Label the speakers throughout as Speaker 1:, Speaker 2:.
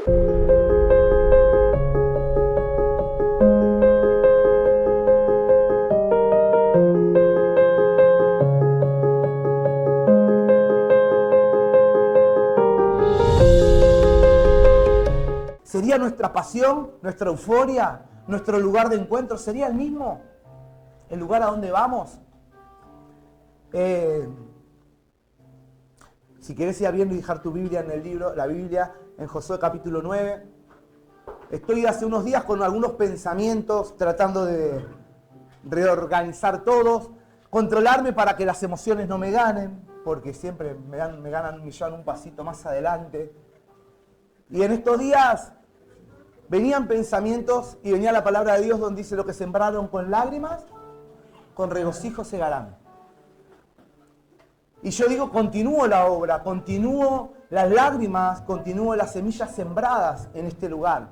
Speaker 1: ¿Sería nuestra pasión, nuestra euforia, nuestro lugar de encuentro? ¿Sería el mismo? ¿El lugar a donde vamos? Si querés ir abriendo y dejar tu Biblia en el libro, la Biblia, en Josué capítulo 9. Estoy hace unos días con algunos pensamientos, tratando de reorganizar todos, controlarme para que las emociones no me ganen, porque siempre me ganan, me llevan un pasito más adelante. Y en estos días venían pensamientos y venía la palabra de Dios donde dice: lo que sembraron con lágrimas, con regocijo segarán. Y yo digo, continúo la obra, continúo las lágrimas, continúo las semillas sembradas en este lugar.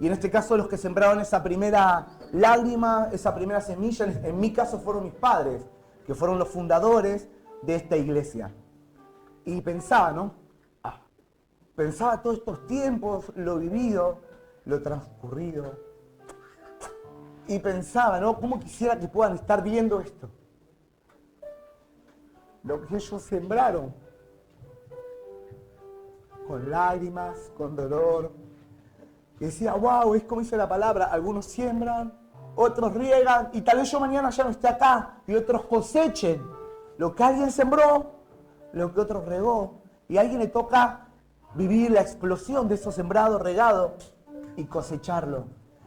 Speaker 1: Y en este caso los que sembraron esa primera lágrima, esa primera semilla, en mi caso fueron mis padres, que fueron los fundadores de esta iglesia. Y pensaba, ¿no? Pensaba todos estos tiempos, lo vivido, lo transcurrido. Y pensaba, ¿no? ¿Cómo quisiera que puedan estar viendo esto? Lo que ellos sembraron. Con lágrimas, con dolor. Y decía, wow, es como dice la palabra, algunos siembran, otros riegan, y tal vez yo mañana ya no esté acá, y otros cosechen lo que alguien sembró, lo que otro regó, y a alguien le toca vivir la explosión de esos sembrados, regados, y cosecharlo.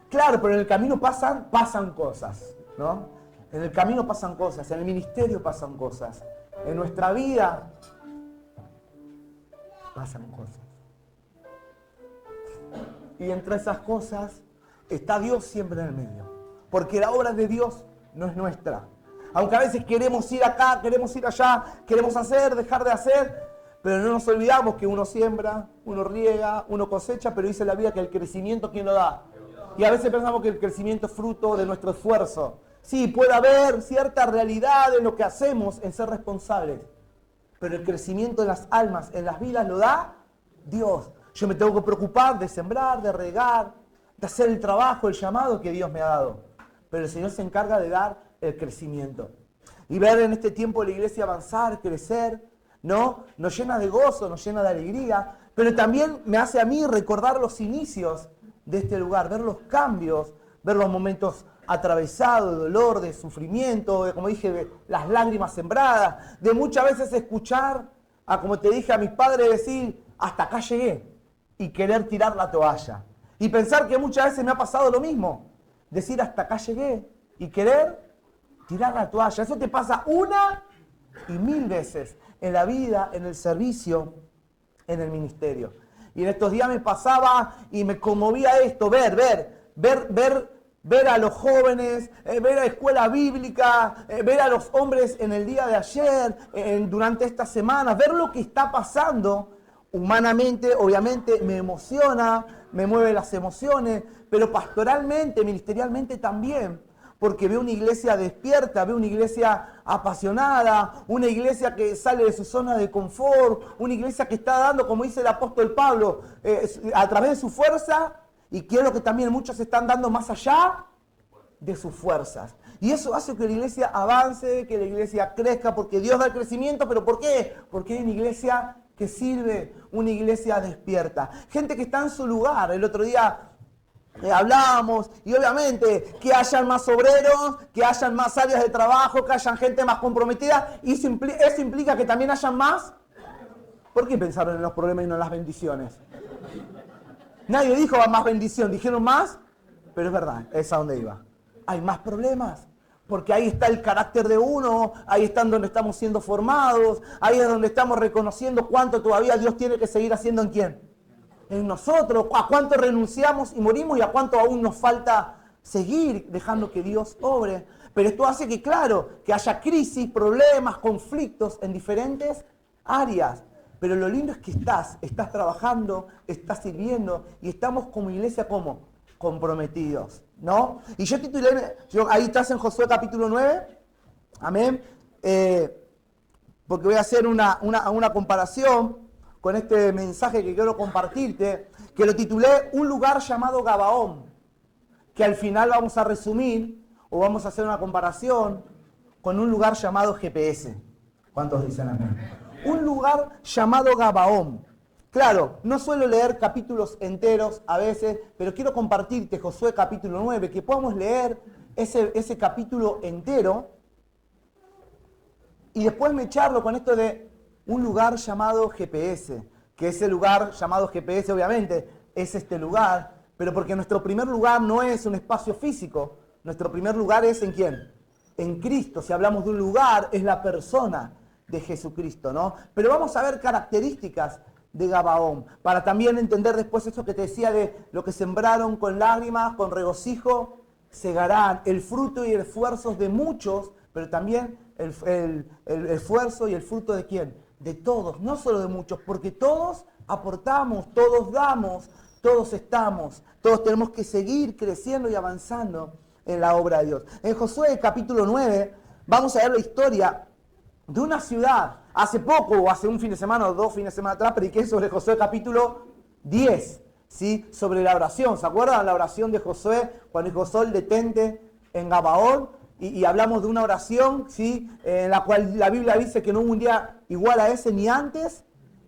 Speaker 1: Claro, pero en el camino pasan cosas, ¿no? En el camino pasan cosas, en el ministerio pasan cosas, en nuestra vida pasan cosas. Y entre esas cosas está Dios siempre en el medio. Porque la obra de Dios no es nuestra. Aunque a veces queremos ir acá, queremos ir allá, queremos hacer, dejar de hacer, pero no nos olvidamos que uno siembra, uno riega, uno cosecha, pero dice la Biblia que el crecimiento, ¿quién lo da? Y a veces pensamos que el crecimiento es fruto de nuestro esfuerzo. Sí, puede haber cierta realidad en lo que hacemos, en ser responsables, pero el crecimiento en las almas, en las vidas, lo da Dios. Yo me tengo que preocupar de sembrar, de regar, de hacer el trabajo, el llamado que Dios me ha dado. Pero el Señor se encarga de dar el crecimiento. Y ver en este tiempo la iglesia avanzar, crecer, ¿no? Nos llena de gozo, nos llena de alegría, pero también me hace a mí recordar los inicios de este lugar, ver los cambios, ver los momentos atravesados de dolor, de sufrimiento, de, como dije, de las lágrimas sembradas, de muchas veces escuchar, como te dije a mis padres, decir, hasta acá llegué, y querer tirar la toalla. Y pensar que muchas veces me ha pasado lo mismo, decir hasta acá llegué, y querer tirar la toalla. Eso te pasa una y mil veces en la vida, en el servicio, en el ministerio. Y en estos días me pasaba y me conmovía esto, ver a los jóvenes, ver a escuela bíblica, ver a los hombres en el día de ayer, durante estas semanas, ver lo que está pasando humanamente, obviamente me emociona, me mueve las emociones, pero pastoralmente, ministerialmente también, porque veo una iglesia despierta, veo una iglesia apasionada, una iglesia que sale de su zona de confort, una iglesia que está dando, como dice el apóstol Pablo, a través de su fuerza, y quiero que también muchos están dando más allá de sus fuerzas. Y eso hace que la iglesia avance, que la iglesia crezca, porque Dios da el crecimiento, pero ¿por qué? Porque hay una iglesia que sirve, una iglesia despierta. Gente que está en su lugar. El otro día hablábamos, y obviamente que hayan más obreros, que hayan más áreas de trabajo, que hayan gente más comprometida, y eso implica que también hayan más. ¿Por qué pensaron en los problemas y no en las bendiciones? Nadie dijo más bendición, dijeron más, pero es verdad, es a donde iba. Hay más problemas, porque ahí está el carácter de uno, ahí está donde estamos siendo formados, ahí es donde estamos reconociendo cuánto todavía Dios tiene que seguir haciendo en quién. En nosotros, a cuánto renunciamos y morimos y a cuánto aún nos falta seguir dejando que Dios obre. Pero esto hace que, claro, que haya crisis, problemas, conflictos en diferentes áreas. Pero lo lindo es que estás trabajando, estás sirviendo y estamos como iglesia como comprometidos, ¿no? Y yo titulé, ahí estás en Josué capítulo 9, amén, porque voy a hacer una comparación con este mensaje que quiero compartirte, que lo titulé Un lugar llamado Gabaón, que al final vamos a resumir o vamos a hacer una comparación con un lugar llamado GPS. ¿Cuántos dicen amén? Un lugar llamado Gabaón. Claro, no suelo leer capítulos enteros a veces, pero quiero compartirte Josué capítulo 9, que podamos leer ese capítulo entero y después me charlo con esto de un lugar llamado GPS, que ese lugar llamado GPS obviamente es este lugar, pero porque nuestro primer lugar no es un espacio físico, nuestro primer lugar es ¿en quién? En Cristo. Si hablamos de un lugar, es la persona de Jesucristo, ¿no? Pero vamos a ver características de Gabaón, para también entender después eso que te decía de lo que sembraron con lágrimas, con regocijo, segarán el fruto y el esfuerzo de muchos, pero también el esfuerzo y el fruto de ¿quién? De todos, no solo de muchos, porque todos aportamos, todos damos, todos estamos, todos tenemos que seguir creciendo y avanzando en la obra de Dios. En Josué capítulo 9 vamos a ver la historia de una ciudad. Hace poco, o hace un fin de semana o 2 fines de semana atrás, prediqué sobre Josué capítulo 10, ¿sí? Sobre la oración. ¿Se acuerdan la oración de Josué cuando dijo Sol detente en Gabaón? Y hablamos de una oración, ¿sí? En la cual la Biblia dice que no hubo un día igual a ese ni antes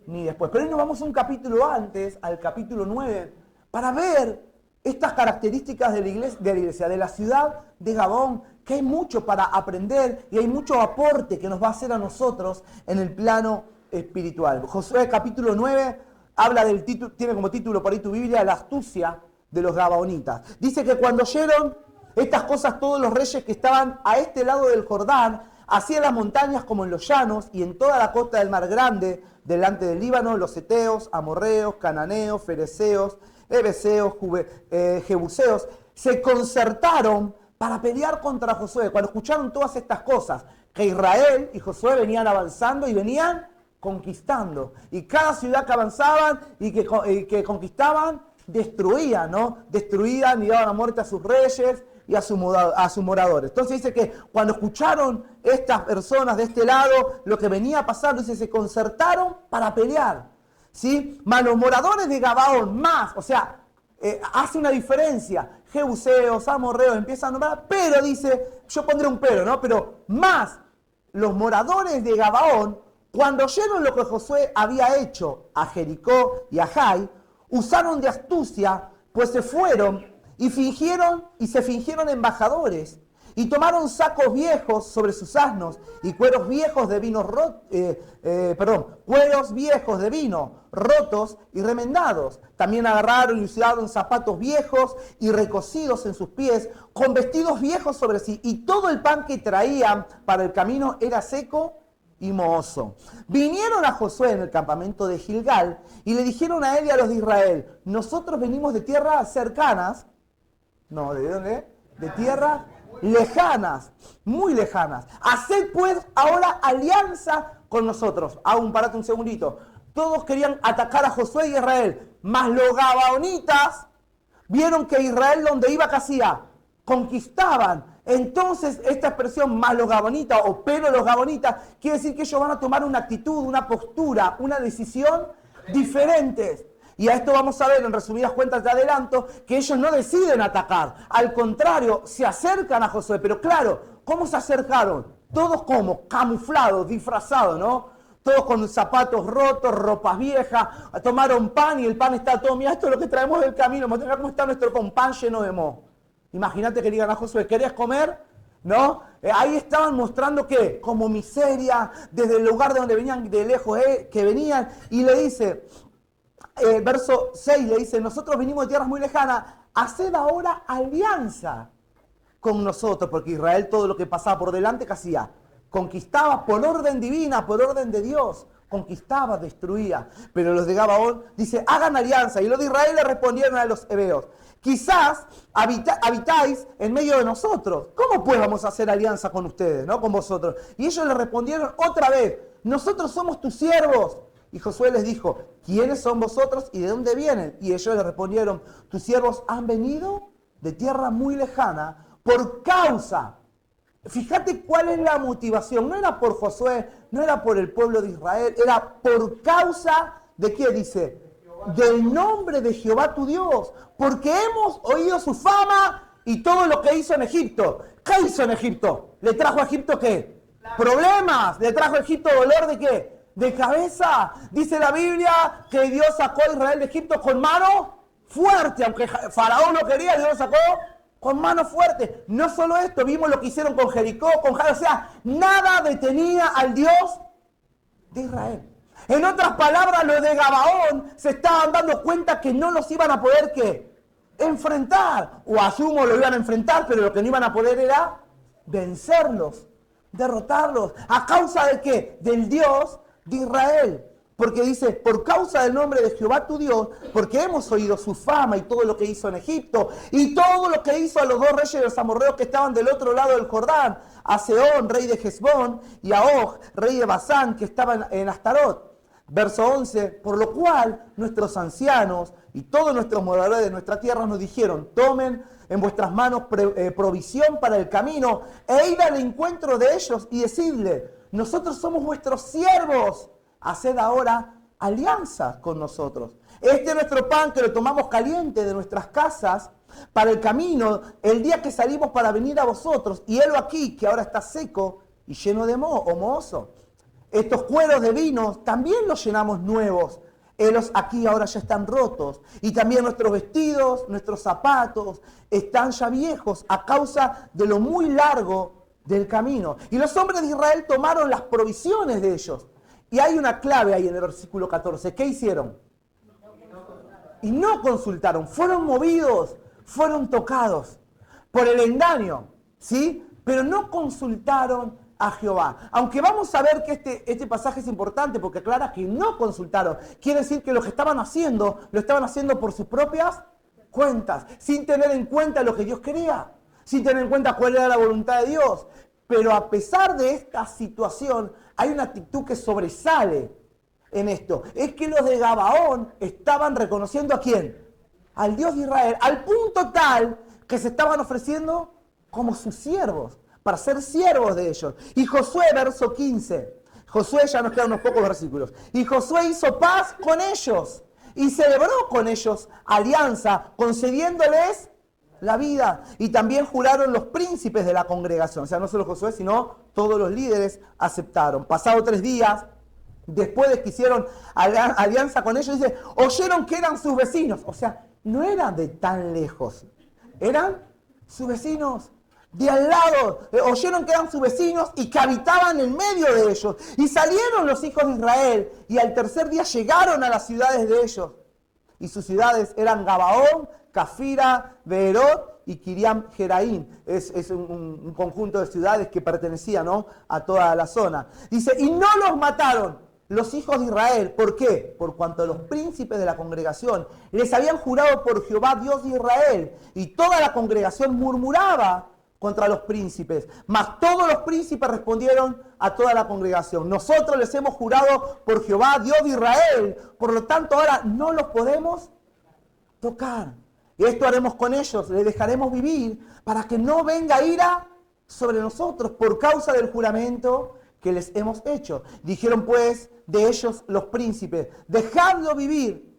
Speaker 1: ni después. Pero hoy nos vamos a un capítulo antes, al capítulo 9, para ver estas características de la iglesia, de la ciudad de Gabaón, que hay mucho para aprender y hay mucho aporte que nos va a hacer a nosotros en el plano espiritual. Josué capítulo 9 habla del título, tiene como título por ahí tu Biblia, la astucia de los gabaonitas. Dice que cuando oyeron estas cosas todos los reyes que estaban a este lado del Jordán, así en las montañas como en los llanos y en toda la costa del Mar Grande, delante del Líbano, los heteos, amorreos, cananeos, fereceos, heveseos, jebuseos, se concertaron para pelear contra Josué. Cuando escucharon todas estas cosas, que Israel y Josué venían avanzando y venían conquistando. Y cada ciudad que avanzaban y que conquistaban, destruían, ¿no? Destruían y daban la muerte a sus reyes y a sus moradores. Entonces dice que cuando escucharon estas personas de este lado, lo que venía pasando, dice, se concertaron para pelear, ¿sí? Mas los moradores de Gabaón, más, o sea, hace una diferencia. Jebuseos, amorreos, empiezan a nombrar, pero dice, yo pondré un pero, ¿no? Pero más los moradores de Gabaón, cuando oyeron lo que Josué había hecho a Jericó y a Jai, usaron de astucia, pues se fueron y se fingieron embajadores, y tomaron sacos viejos sobre sus asnos y cueros viejos de vino cueros viejos de vino rotos y remendados. También agarraron y usaron zapatos viejos y recocidos en sus pies, con vestidos viejos sobre sí, y todo el pan que traían para el camino era seco y mohoso. Vinieron a Josué en el campamento de Gilgal y le dijeron a él y a los de Israel: nosotros venimos de tierras cercanas. No, ¿de dónde? De tierras lejanas, muy lejanas. Haced pues ahora alianza con nosotros. Parate un segundito. Todos querían atacar a Josué y a Israel, mas los gabaonitas vieron que Israel donde iba, ¿qué hacía? Conquistaban. Entonces esta expresión más los gabaonitas o pero los gabaonitas quiere decir que ellos van a tomar una actitud, una postura, una decisión diferentes. Y a esto vamos a ver en resumidas cuentas de adelanto que ellos no deciden atacar. Al contrario, se acercan a Josué. Pero claro, ¿cómo se acercaron? Todos como camuflados, disfrazados, ¿no? Todos con zapatos rotos, ropas viejas. Tomaron pan y el pan está todo, mira, esto es lo que traemos del camino. Mira cómo está nuestro pan lleno de moho. Imagínate que le digan a Josué, ¿querías comer? ¿No? Ahí estaban mostrando que como miseria, desde el lugar de donde venían, de lejos que venían. Y le dice... verso 6 le dice, nosotros venimos de tierras muy lejanas, haced ahora alianza con nosotros, porque Israel todo lo que pasaba por delante, ¿qué hacía? Conquistaba por orden divina, por orden de Dios, conquistaba, destruía. Pero los de Gabaón, dice, hagan alianza. Y los de Israel le respondieron a los heveos, quizás habitáis en medio de nosotros. ¿Cómo pues vamos a hacer alianza con ustedes, no con vosotros? Y ellos le respondieron otra vez, nosotros somos tus siervos. Y Josué les dijo, ¿quiénes son vosotros y de dónde vienen? Y ellos le respondieron, tus siervos han venido de tierra muy lejana por causa. Fíjate cuál es la motivación. No era por Josué, no era por el pueblo de Israel, era por causa ¿De qué dice? Del nombre de Jehová tu Dios, porque hemos oído su fama y todo lo que hizo en Egipto. ¿Qué hizo en Egipto? ¿Le trajo a Egipto qué? Problemas. ¿Le trajo a Egipto dolor de qué? De cabeza. Dice la Biblia que Dios sacó a Israel de Egipto con mano fuerte. Aunque Faraón no quería, Dios lo sacó con mano fuerte. No solo esto, vimos lo que hicieron con Jericó, con Jai. O sea, nada detenía al Dios de Israel. En otras palabras, los de Gabaón se estaban dando cuenta que no los iban a poder ¿qué? Enfrentar. O asumo lo iban a enfrentar, pero lo que no iban a poder era vencerlos, derrotarlos. ¿A causa de qué? Del Dios de Israel. Porque dice, por causa del nombre de Jehová tu Dios, porque hemos oído su fama y todo lo que hizo en Egipto, y todo lo que hizo a los dos reyes de los amorreos que estaban del otro lado del Jordán, a Sehón, rey de Hesbón, y a Og, rey de Basán, que estaba en Astarot. Verso 11, por lo cual nuestros ancianos y todos nuestros moradores de nuestra tierra nos dijeron, tomen en vuestras manos provisión para el camino, e id al encuentro de ellos y decidle, nosotros somos vuestros siervos, haced ahora alianza con nosotros. Este es nuestro pan que lo tomamos caliente de nuestras casas para el camino, el día que salimos para venir a vosotros, y helo aquí, que ahora está seco y lleno de moho o mohoso. Estos cueros de vino también los llenamos nuevos. Helos aquí ahora ya están rotos. Y también nuestros vestidos, nuestros zapatos, están ya viejos a causa de lo muy largo del camino. Y los hombres de Israel tomaron las provisiones de ellos. Y hay una clave ahí en el versículo 14. ¿Qué hicieron? Y no consultaron. Fueron movidos, fueron tocados por el engaño, ¿sí? Pero no consultaron a Jehová. Aunque vamos a ver que este pasaje es importante porque aclara que no consultaron. Quiere decir que lo que estaban haciendo, lo estaban haciendo por sus propias cuentas, sin tener en cuenta lo que Dios quería, sin tener en cuenta cuál era la voluntad de Dios. Pero a pesar de esta situación, hay una actitud que sobresale en esto. Es que los de Gabaón estaban reconociendo ¿a quién? Al Dios de Israel, al punto tal que se estaban ofreciendo como sus siervos, para ser siervos de ellos. Y Josué, verso 15. Josué, ya nos quedan unos pocos versículos. Y Josué hizo paz con ellos y celebró con ellos alianza, concediéndoles la vida. Y también juraron los príncipes de la congregación. O sea, no solo Josué, sino todos los líderes aceptaron. Pasado 3 días, después de que hicieron alianza con ellos, dice, oyeron que eran sus vecinos. O sea, no eran de tan lejos. Eran sus vecinos de al lado. Oyeron que eran sus vecinos y que habitaban en medio de ellos. Y salieron los hijos de Israel y al tercer día llegaron a las ciudades de ellos. Y sus ciudades eran Gabaón, Cafira, Beerot y Kiriam Jeraim. Es un conjunto de ciudades que pertenecían, ¿no?, a toda la zona. Dice, y no los mataron los hijos de Israel. ¿Por qué? Por cuanto los príncipes de la congregación les habían jurado por Jehová, Dios de Israel. Y toda la congregación murmuraba contra los príncipes. Mas todos los príncipes respondieron a toda la congregación, nosotros les hemos jurado por Jehová, Dios de Israel. Por lo tanto, ahora no los podemos tocar. Y esto haremos con ellos, les dejaremos vivir para que no venga ira sobre nosotros por causa del juramento que les hemos hecho. Dijeron pues de ellos los príncipes, dejadlo vivir.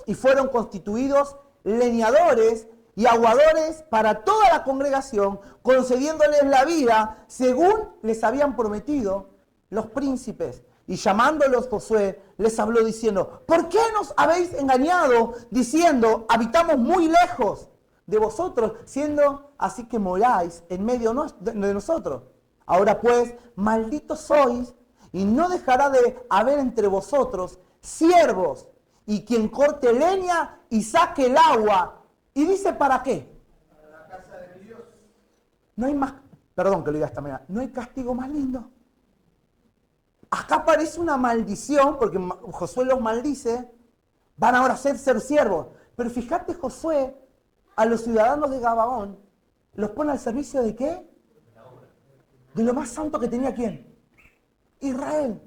Speaker 1: Y fueron constituidos leñadores y aguadores para toda la congregación, concediéndoles la vida según les habían prometido los príncipes. Y llamándolos Josué, les habló diciendo, ¿por qué nos habéis engañado diciendo, habitamos muy lejos de vosotros, siendo así que moráis en medio de nosotros? Ahora pues, malditos sois, y no dejará de haber entre vosotros siervos, y quien corte leña y saque el agua. Y dice, ¿para qué?
Speaker 2: Para la casa de mi Dios.
Speaker 1: No hay más, perdón que lo diga esta manera, no hay castigo más lindo. Acá parece una maldición, porque Josué los maldice, van ahora a ser siervos. Pero fíjate, Josué, a los ciudadanos de Gabaón, los pone al servicio ¿de qué? De lo más santo que tenía ¿quién? Israel.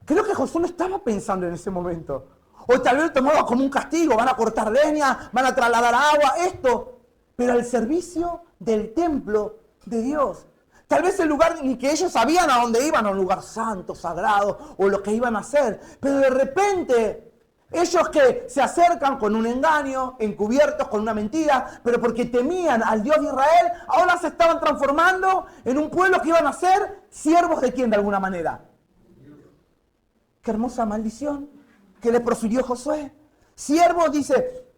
Speaker 1: Creo que Josué no estaba pensando en ese momento. O tal vez lo tomaba como un castigo, van a cortar leña, van a trasladar agua, esto. Pero al servicio del templo de Dios. Tal vez el lugar ni que ellos sabían a dónde iban, a un lugar santo, sagrado, o lo que iban a hacer. Pero de repente, ellos que se acercan con un engaño, encubiertos con una mentira, pero porque temían al Dios de Israel, ahora se estaban transformando en un pueblo que iban a ser siervos de quién de alguna manera. Qué hermosa maldición que le profirió Josué. Siervos, dice,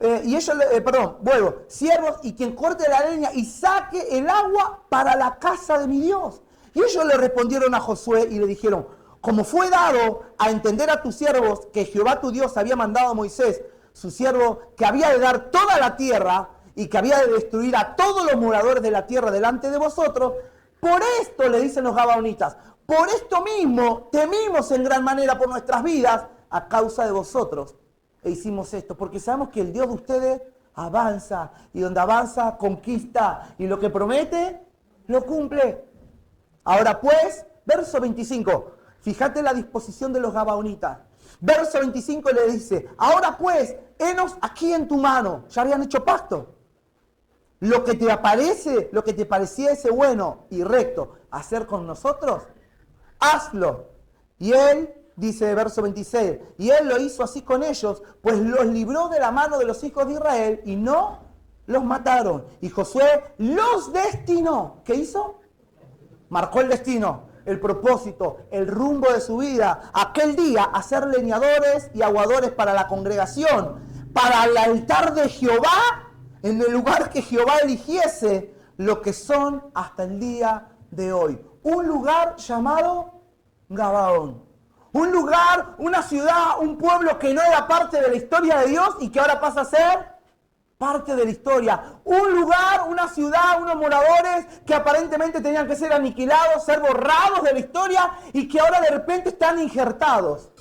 Speaker 1: siervos y quien corte la leña y saque el agua para la casa de mi Dios. Y ellos le respondieron a Josué y le dijeron, como fue dado a entender a tus siervos que Jehová tu Dios había mandado a Moisés, su siervo, que había de dar toda la tierra y que había de destruir a todos los moradores de la tierra delante de vosotros, por esto le dicen los gabaonitas, por esto mismo temimos en gran manera por nuestras vidas a causa de vosotros. E hicimos esto, porque sabemos que el Dios de ustedes avanza, y donde avanza, conquista, y lo que promete, lo cumple. Ahora pues, verso 25, fíjate la disposición de los gabaonitas. Verso 25 le dice, ahora pues, henos aquí en tu mano. Ya habían hecho pacto. Lo que te pareciese bueno y recto hacer con nosotros, hazlo. Y él, dice verso 26, y él lo hizo así con ellos, pues los libró de la mano de los hijos de Israel y no los mataron. Y Josué los destinó. ¿Qué hizo? Marcó el destino, el propósito, el rumbo de su vida. Aquel día a ser leñadores y aguadores para la congregación, para el altar de Jehová, en el lugar que Jehová eligiese, lo que son hasta el día de hoy. Un lugar llamado Gabaón. Un lugar, una ciudad, un pueblo que no era parte de la historia de Dios y que ahora pasa a ser parte de la historia. Un lugar, una ciudad, unos moradores que aparentemente tenían que ser aniquilados, ser borrados de la historia y que ahora de repente están injertados.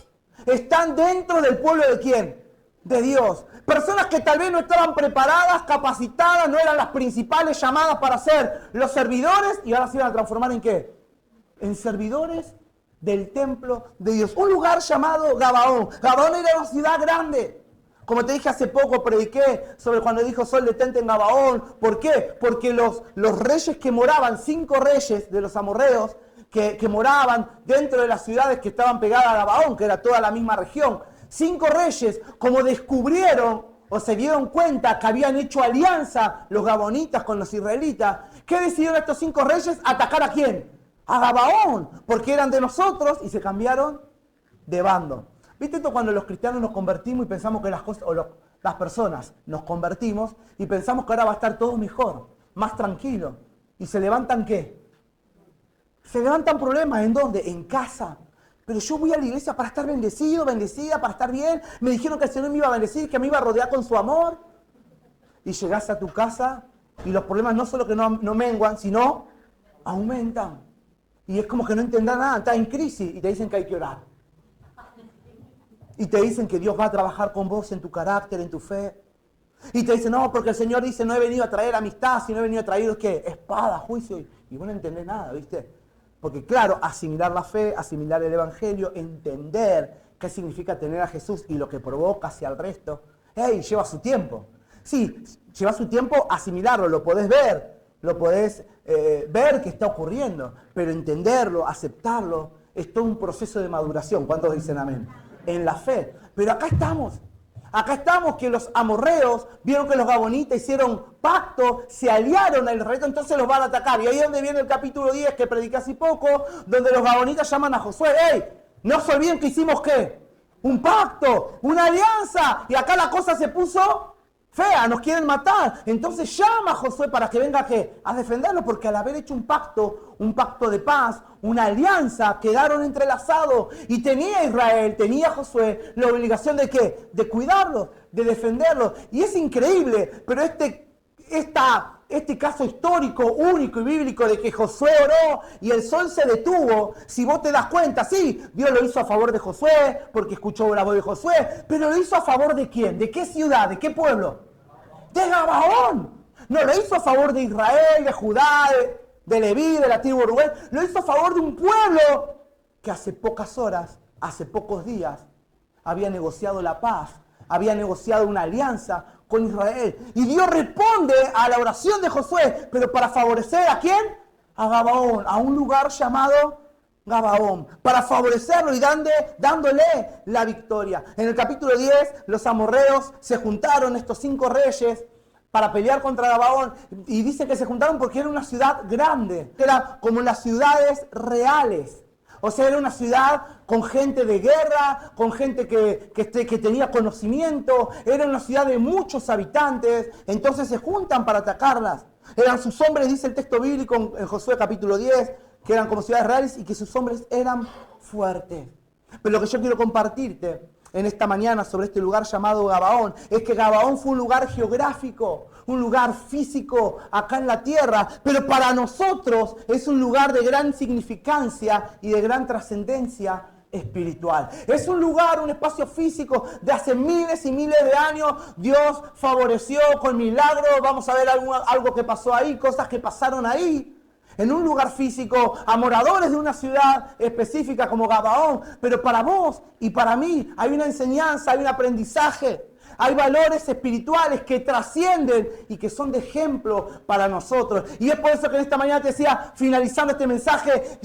Speaker 1: Están dentro del pueblo de ¿quién? De Dios. Personas que tal vez no estaban preparadas, capacitadas, no eran las principales llamadas para ser los servidores y ahora se iban a transformar ¿en qué? En servidores del templo de Dios. Un lugar llamado Gabaón. Gabaón era una ciudad grande. Como te dije hace poco, prediqué sobre cuando dijo Sol detente en Gabaón. ¿Por qué? Porque los reyes que moraban, 5 reyes de los amorreos, que moraban dentro de las ciudades que estaban pegadas a Gabaón, que era toda la misma región. 5 reyes, como descubrieron o se dieron cuenta que habían hecho alianza los gabaonitas con los israelitas, ¿qué decidieron estos 5 reyes? ¿Atacar a quién? A Gabaón, porque eran de nosotros y se cambiaron de bando. ¿Viste esto cuando los cristianos nos convertimos y pensamos que las cosas, las personas nos convertimos y pensamos que ahora va a estar todo mejor, más tranquilo? ¿Y se levantan qué? Se levantan problemas. ¿En dónde? En casa. Pero yo voy a la iglesia para estar bendecido, bendecida, para estar bien. Me dijeron que el Señor me iba a bendecir, que me iba a rodear con su amor. Y llegás a tu casa y los problemas no solo que no menguan, sino aumentan. Y es como que no entendás nada, estás en crisis y te dicen que hay que orar. Y te dicen que Dios va a trabajar con vos en tu carácter, en tu fe. Y te dicen, no, porque el Señor dice, no he venido a traer amistad, sino he venido a traer, ¿qué? Espada, juicio. Y vos no entendés nada, ¿viste? Porque claro, asimilar la fe, asimilar el evangelio, entender qué significa tener a Jesús y lo que provoca hacia el resto, lleva su tiempo. Sí, lleva su tiempo asimilarlo, lo podés ver. Lo podés ver que está ocurriendo, pero entenderlo, aceptarlo, es todo un proceso de maduración. ¿Cuántos dicen amén? En la fe. Pero acá estamos que los amorreos vieron que los gabaonitas hicieron pacto, se aliaron al Israel, entonces los van a atacar. Y ahí es donde viene el capítulo 10 que prediqué hace poco, donde los gabaonitas llaman a Josué, no se olviden que hicimos ¿qué? Un pacto, una alianza, y acá la cosa se puso fea, nos quieren matar. Entonces llama a Josué para que venga ¿qué? A defenderlo, porque al haber hecho un pacto de paz, una alianza, quedaron entrelazados. Y tenía Israel, tenía Josué la obligación de ¿qué? De cuidarlos, de defenderlos. Y es increíble, pero este caso histórico, único y bíblico de que Josué oró y el sol se detuvo, si vos te das cuenta, sí, Dios lo hizo a favor de Josué, porque escuchó la voz de Josué, pero lo hizo a favor de ¿quién? ¿De qué ciudad? ¿De qué pueblo? De Gabaón. No lo hizo a favor de Israel, de Judá, de Leví, de la tribu de Rubén. Lo hizo a favor de un pueblo que hace pocas horas, hace pocos días, había negociado la paz, había negociado una alianza con Israel. Y Dios responde a la oración de Josué, pero para favorecer ¿a quién? a Gabaón, a un lugar llamado Gabaón, para favorecerlo y dándole la victoria. En el capítulo 10, los amorreos se juntaron, estos 5 reyes, para pelear contra Gabaón. Y dice que se juntaron porque era una ciudad grande, era como las ciudades reales. O sea, era una ciudad con gente de guerra, con gente que tenía conocimiento, era una ciudad de muchos habitantes, entonces se juntan para atacarlas. Eran sus hombres, dice el texto bíblico en Josué capítulo 10, que eran como ciudades reales y que sus hombres eran fuertes. Pero lo que yo quiero compartirte en esta mañana sobre este lugar llamado Gabaón es que Gabaón fue un lugar geográfico, un lugar físico acá en la tierra, pero para nosotros es un lugar de gran significancia y de gran trascendencia espiritual. Es un lugar, un espacio físico de hace miles y miles de años. Dios favoreció con milagros. Vamos a ver algo que pasó ahí, cosas que pasaron ahí. En un lugar físico, a moradores de una ciudad específica como Gabaón. Pero para vos y para mí hay una enseñanza, hay un aprendizaje. Hay valores espirituales que trascienden y que son de ejemplo para nosotros. Y es por eso que en esta mañana te decía, finalizando este mensaje,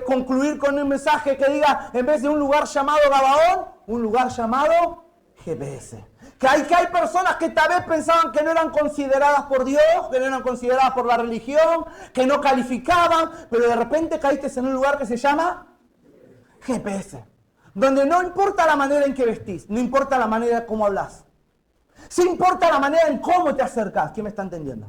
Speaker 1: concluir con un mensaje que diga, en vez de un lugar llamado Gabaón, un lugar llamado GPS. Que hay personas que tal vez pensaban que no eran consideradas por Dios, que no eran consideradas por la religión, que no calificaban, pero de repente caíste en un lugar que se llama GPS. Donde no importa la manera en que vestís, no importa la manera en cómo hablas. Sí importa la manera en cómo te acercas. ¿Quién me está entendiendo?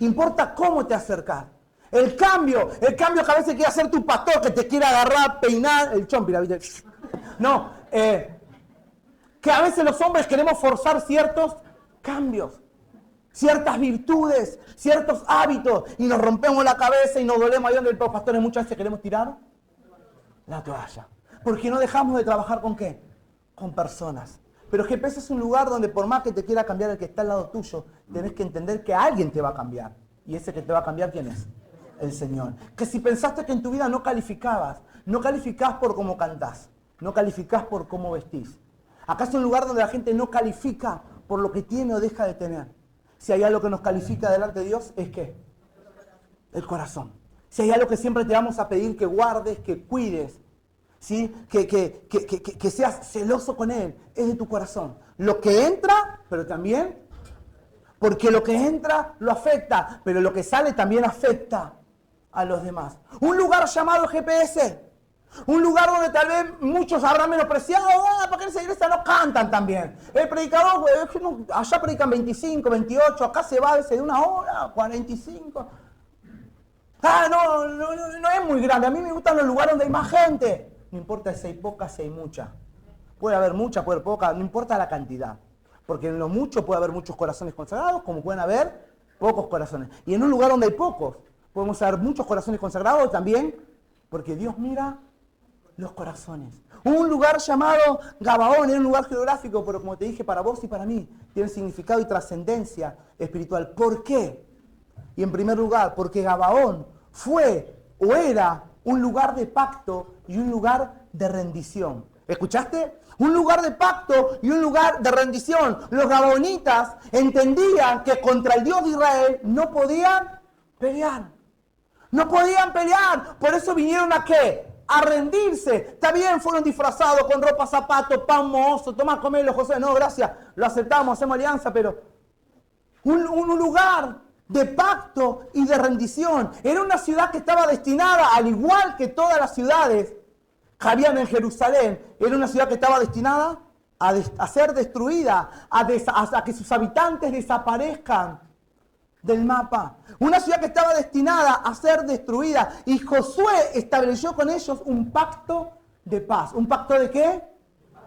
Speaker 1: Importa cómo te acercas. El cambio que a veces quiere hacer tu pastor, que te quiere agarrar, peinar, el chompira, ¿viste? No, que a veces los hombres queremos forzar ciertos cambios, ciertas virtudes, ciertos hábitos, y nos rompemos la cabeza y nos dolemos ahí donde los pastores muchas veces queremos tirar la toalla. Porque no dejamos de trabajar ¿con qué? Con personas. Pero GPS es un lugar donde por más que te quiera cambiar el que está al lado tuyo, tenés que entender que alguien te va a cambiar. Y ese que te va a cambiar, ¿quién es? El Señor. Que si pensaste que en tu vida no calificabas por cómo cantás, no calificás por cómo vestís. Acá es un lugar donde la gente no califica por lo que tiene o deja de tener. Si hay algo que nos califica delante de Dios, ¿es qué? El corazón. Si hay algo que siempre te vamos a pedir que guardes, que cuides, ¿sí? Que seas celoso con Él, es de tu corazón. Lo que entra, pero también, porque lo que entra lo afecta, pero lo que sale también afecta a los demás. Un lugar llamado GPS, un lugar donde tal vez muchos habrán menospreciado, ¿para qué esa iglesia no cantan también? El predicador, allá predican 25, 28, acá se va a veces de 1 hora, 45. No es muy grande, a mí me gustan los lugares donde hay más gente. No importa si hay poca, si hay mucha. Puede haber mucha, puede haber poca, no importa la cantidad. Porque en lo mucho puede haber muchos corazones consagrados, como pueden haber pocos corazones. Y en un lugar donde hay pocos, podemos haber muchos corazones consagrados también, porque Dios mira los corazones. Un lugar llamado Gabaón, era un lugar geográfico, pero como te dije, para vos y para mí, tiene significado y trascendencia espiritual. ¿Por qué? Y en primer lugar, porque Gabaón fue o era un lugar de pacto y un lugar de rendición. ¿Escuchaste? Un lugar de pacto y un lugar de rendición. Los gabaonitas entendían que contra el Dios de Israel no podían pelear. No podían pelear. Por eso vinieron ¿a qué? A rendirse. Está bien, fueron disfrazados con ropa, zapatos, pan mohoso. Tomá, comelo, José. No, gracias. Lo aceptamos, hacemos alianza, pero un lugar de pacto y de rendición. Era una ciudad que estaba destinada, al igual que todas las ciudades que habían en Jerusalén, era una ciudad que estaba destinada a ser destruida, a que sus habitantes desaparezcan del mapa. Una ciudad que estaba destinada a ser destruida. Y Josué estableció con ellos un pacto de paz. ¿Un pacto de qué?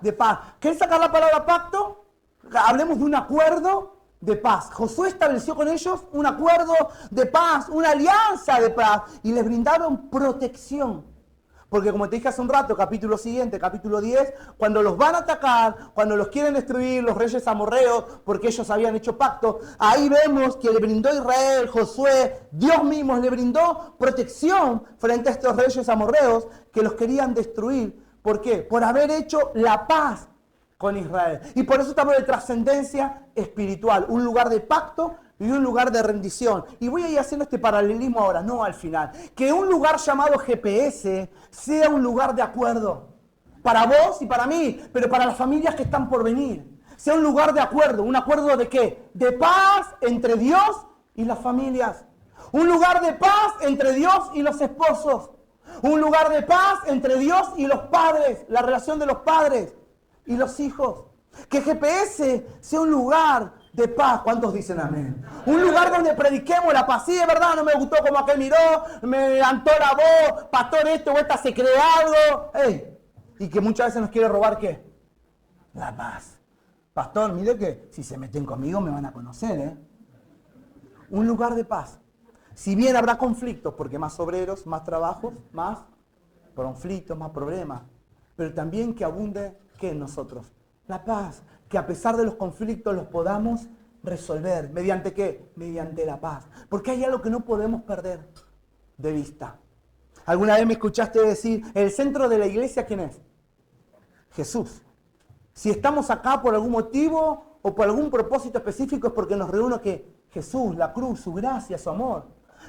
Speaker 1: De paz. ¿Querés sacar la palabra pacto? Hablemos de un acuerdo de paz. Josué estableció con ellos un acuerdo de paz, una alianza de paz, y les brindaron protección. Porque como te dije hace un rato, capítulo siguiente, capítulo 10, cuando los van a atacar, cuando los quieren destruir los reyes amorreos, porque ellos habían hecho pacto, ahí vemos que le brindó a Israel, Josué, Dios mismo le brindó protección frente a estos reyes amorreos que los querían destruir. ¿Por qué? Por haber hecho la paz con Israel. Y por eso estamos de trascendencia espiritual, un lugar de pacto y un lugar de rendición. Y voy a ir haciendo este paralelismo ahora, no al final. Que un lugar llamado GPS sea un lugar de acuerdo. Para vos y para mí, pero para las familias que están por venir. Sea un lugar de acuerdo. ¿Un acuerdo de qué? De paz entre Dios y las familias. Un lugar de paz entre Dios y los esposos. Un lugar de paz entre Dios y los padres. La relación de los padres y los hijos. Que GPS sea un lugar de paz. ¿Cuántos dicen amén? Un lugar donde prediquemos la paz. Sí, de verdad, no me gustó como aquel miró, me levantó la voz, pastor esto o esta se cree algo. ¡Ey! Y que muchas veces nos quiere robar ¿qué? La paz. Pastor, mire que si se meten conmigo me van a conocer, ¿eh? Un lugar de paz. Si bien habrá conflictos, porque más obreros, más trabajos, más conflictos, más problemas. Pero también que abunde, ¿qué en nosotros? La paz. Que a pesar de los conflictos los podamos resolver. ¿Mediante qué? Mediante la paz. Porque hay algo que no podemos perder de vista. ¿Alguna vez me escuchaste decir, el centro de la iglesia quién es? Jesús. Si estamos acá por algún motivo o por algún propósito específico es porque nos reúne que Jesús, la cruz, su gracia, su amor.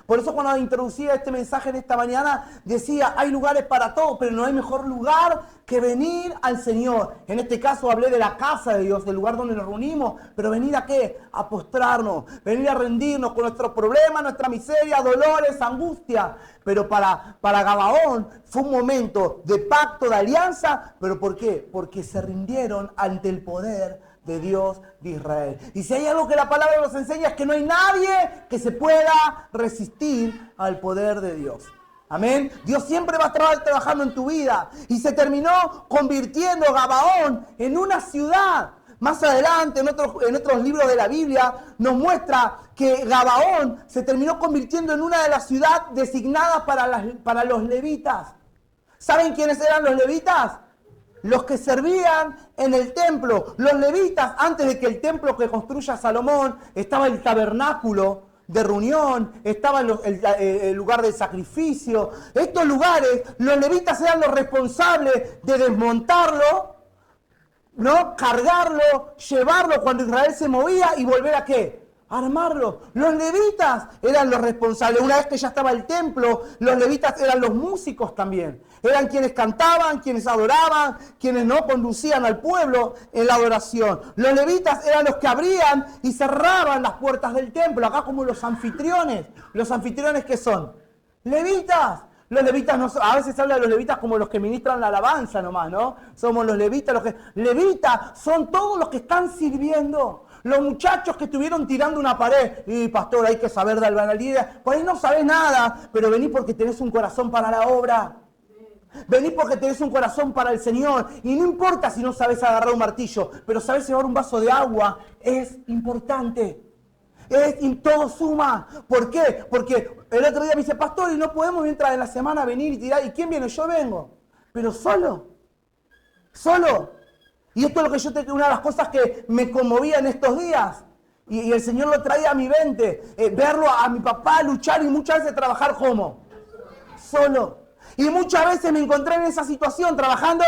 Speaker 1: Por eso cuando introducía este mensaje en esta mañana decía, hay lugares para todo, pero no hay mejor lugar que venir al Señor. En este caso hablé de la casa de Dios, del lugar donde nos reunimos, pero venir a ¿qué? A postrarnos, venir a rendirnos con nuestros problemas, nuestra miseria, dolores, angustia. Pero para Gabaón fue un momento de pacto, de alianza, ¿pero por qué? Porque se rindieron ante el poder de Dios de Israel. Y si hay algo que la palabra nos enseña es que no hay nadie que se pueda resistir al poder de Dios. Amén. Dios siempre va a estar trabajando en tu vida. Y se terminó convirtiendo Gabaón en una ciudad. Más adelante, en otros libros de la Biblia, nos muestra que Gabaón se terminó convirtiendo en una de las ciudades designadas para los levitas. ¿Saben quiénes eran los levitas? Los que servían en el templo. Los levitas, antes de que el templo que construya Salomón, estaba el tabernáculo de reunión, estaba el lugar del sacrificio. Estos lugares, los levitas eran los responsables de desmontarlo, ¿no? Cargarlo, llevarlo cuando Israel se movía y volver a ¿qué? Armarlo. Los levitas eran los responsables. Una vez que ya estaba el templo, los levitas eran los músicos también. Eran quienes cantaban, quienes adoraban, quienes no conducían al pueblo en la adoración. Los levitas eran los que abrían y cerraban las puertas del templo. Acá como los anfitriones. ¿Los anfitriones qué son? Levitas. Los levitas, no, a veces se habla de los levitas como los que ministran la alabanza nomás, ¿no? Somos los levitas, levitas son todos los que están sirviendo. Los muchachos que estuvieron tirando una pared. Y pastor, hay que saber de albañilería. Por ahí no sabés nada, pero vení porque tenés un corazón para la obra. Vení porque tenés un corazón para el Señor. Y no importa si no sabés agarrar un martillo, pero sabés llevar un vaso de agua. Es importante. Todo suma. ¿Por qué? Porque el otro día me dice, pastor, y no podemos mientras de la semana venir y tirar. ¿Y quién viene? Yo vengo. Pero solo. Solo. Y esto es lo que una de las cosas que me conmovía en estos días. Y el Señor lo traía a mi mente. Verlo a mi papá luchar y muchas veces trabajar como. Solo. Y muchas veces me encontré en esa situación trabajando.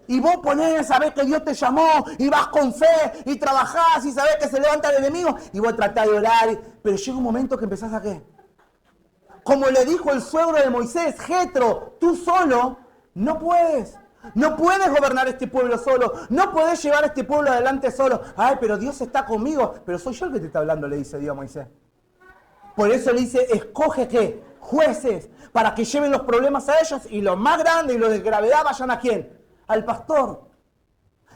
Speaker 1: Y vos ponés, sabés que Dios te llamó, y vas con fe, y trabajás, y sabés que se levanta el enemigo, y vos tratás de orar, pero llega un momento que empezás a ¿qué? Como le dijo el suegro de Moisés, Jetro, tú solo no puedes. No puedes gobernar este pueblo solo, no puedes llevar este pueblo adelante solo. Ay, pero Dios está conmigo, pero soy yo el que te está hablando, le dice Dios a Moisés. Por eso le dice, escoge ¿qué? Jueces, para que lleven los problemas a ellos, y los más grandes y los de gravedad vayan ¿a quién? Al pastor.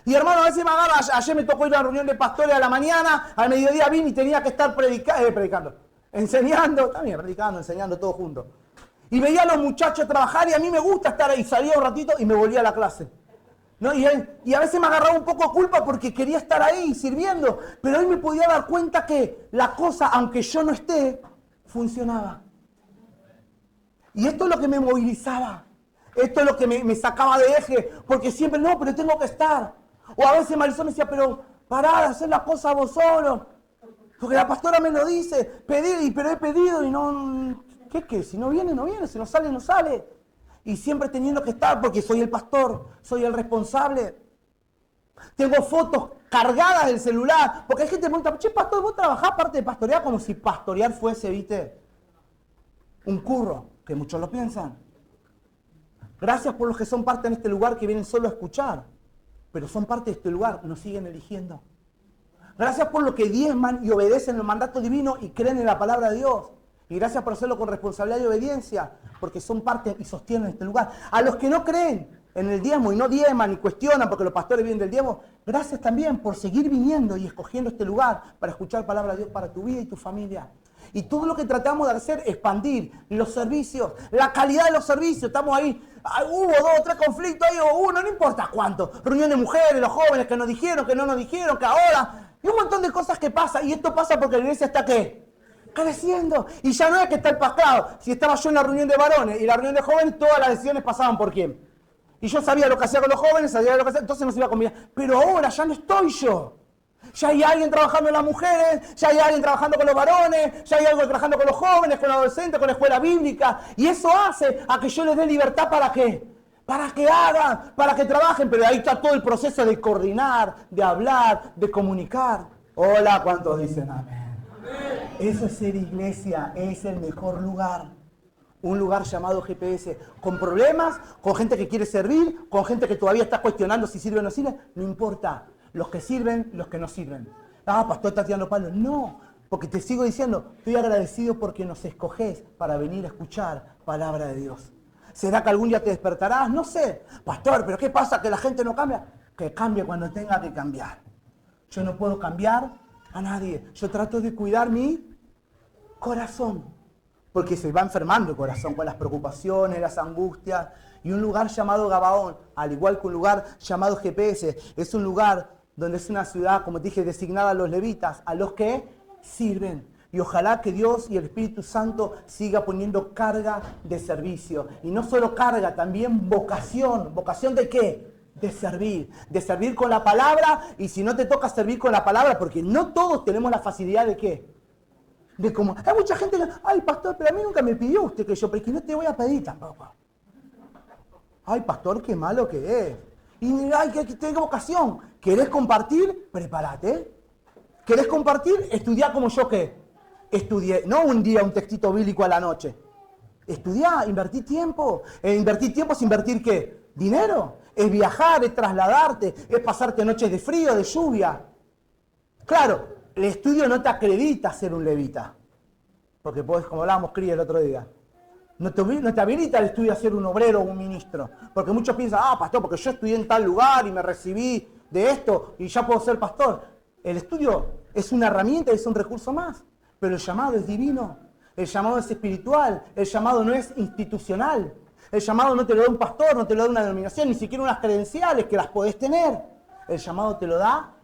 Speaker 1: Y hermano, a veces me agarra, ayer me tocó ir a una reunión de pastores a la mañana, al mediodía vine y tenía que estar predicando, enseñando, también predicando, enseñando, todo junto. Y veía a los muchachos trabajar y a mí me gusta estar ahí, salía un ratito y me volvía a la clase. ¿No? Y a veces me agarraba un poco de culpa porque quería estar ahí sirviendo, pero hoy me podía dar cuenta que la cosa, aunque yo no esté, funcionaba. Y esto es lo que me movilizaba. Esto es lo que me sacaba de eje, porque siempre, no, pero tengo que estar. O a veces Marisol me decía, pero pará de hacer las cosas vos solo. Porque la pastora me lo dice, pedir, pero he pedido y no, ¿qué? Si no viene, no viene, si no sale, no sale. Y siempre teniendo que estar, porque soy el pastor, soy el responsable. Tengo fotos cargadas del celular. Porque hay gente que pregunta, che, pastor, ¿vos trabajás parte de pastorear? Como si pastorear fuese, viste, un curro, que muchos lo piensan. Gracias por los que son parte en este lugar, que vienen solo a escuchar, pero son parte de este lugar, nos siguen eligiendo. Gracias por los que diezman y obedecen los mandatos divinos y creen en la palabra de Dios. Y gracias por hacerlo con responsabilidad y obediencia, porque son parte y sostienen este lugar. A los que no creen en el diezmo y no diezman y cuestionan porque los pastores viven del diezmo, gracias también por seguir viniendo y escogiendo este lugar para escuchar palabra de Dios para tu vida y tu familia. Y todo lo que tratamos de hacer es expandir los servicios, la calidad de los servicios. Estamos ahí, hubo 2 o 3 conflictos, ahí hubo uno, no importa cuánto. Reunión de mujeres, los jóvenes que nos dijeron, que no nos dijeron, que ahora. Y un montón de cosas que pasan. Y esto pasa porque la iglesia está, ¿qué? Creciendo. Y ya no es que está el pascado. Si estaba yo en la reunión de varones y la reunión de jóvenes, todas las decisiones pasaban por quién. Y yo sabía lo que hacía con los jóvenes, sabía lo que hacía, entonces no se iba a combinar. Pero ahora ya no estoy yo. Ya hay alguien trabajando en las mujeres, ya hay alguien trabajando con los varones, ya hay alguien trabajando con los jóvenes, con los adolescentes, con la escuela bíblica. Y eso hace a que yo les dé libertad, ¿para qué? Para que hagan, para que trabajen. Pero ahí está todo el proceso de coordinar, de hablar, de comunicar. Hola, ¿cuántos dicen amén? Eso es ser iglesia, es el mejor lugar. Un lugar llamado GPS, con problemas, con gente que quiere servir, con gente que todavía está cuestionando si sirve o no sirve, no importa. Los que sirven, los que no sirven. Ah, pastor, está tirando palos. No, porque te sigo diciendo, estoy agradecido porque nos escogés para venir a escuchar palabra de Dios. ¿Será que algún día te despertarás? No sé. Pastor, ¿pero qué pasa? ¿Que la gente no cambia? Que cambie cuando tenga que cambiar. Yo no puedo cambiar a nadie. Yo trato de cuidar mi corazón. Porque se va enfermando el corazón con las preocupaciones, las angustias. Y un lugar llamado Gabaón, al igual que un lugar llamado GPS, es un lugar donde es una ciudad, como te dije, designada a los levitas, a los que sirven. Y ojalá que Dios y el Espíritu Santo siga poniendo carga de servicio. Y no solo carga, también vocación. ¿Vocación de qué? De servir con la palabra. Y si no te toca servir con la palabra, porque no todos tenemos la facilidad de qué. De cómo. Hay mucha gente que, ay, pastor, pero a mí nunca me pidió usted que yo, porque no te voy a pedir tampoco. Ay, pastor, qué malo que es. Y ay, que tengo vocación. ¿Querés compartir? Prepárate. ¿Querés compartir? Estudiá como yo que estudié. No un día un textito bíblico a la noche. Estudiá, invertí tiempo. Invertir tiempo es invertir ¿qué? Dinero. Es viajar, es trasladarte, es pasarte noches de frío, de lluvia. Claro, el estudio no te acredita ser un levita. Porque podés, como hablábamos, Cris, el otro día. No te habilita el estudio a ser un obrero o un ministro. Porque muchos piensan, pastor, porque yo estudié en tal lugar y me recibí de esto y ya puedo ser pastor. El estudio es una herramienta, es un recurso más. Pero el llamado es divino. El llamado es espiritual. El llamado no es institucional. El llamado no te lo da un pastor, no te lo da una denominación, ni siquiera unas credenciales que las podés tener. El llamado te lo da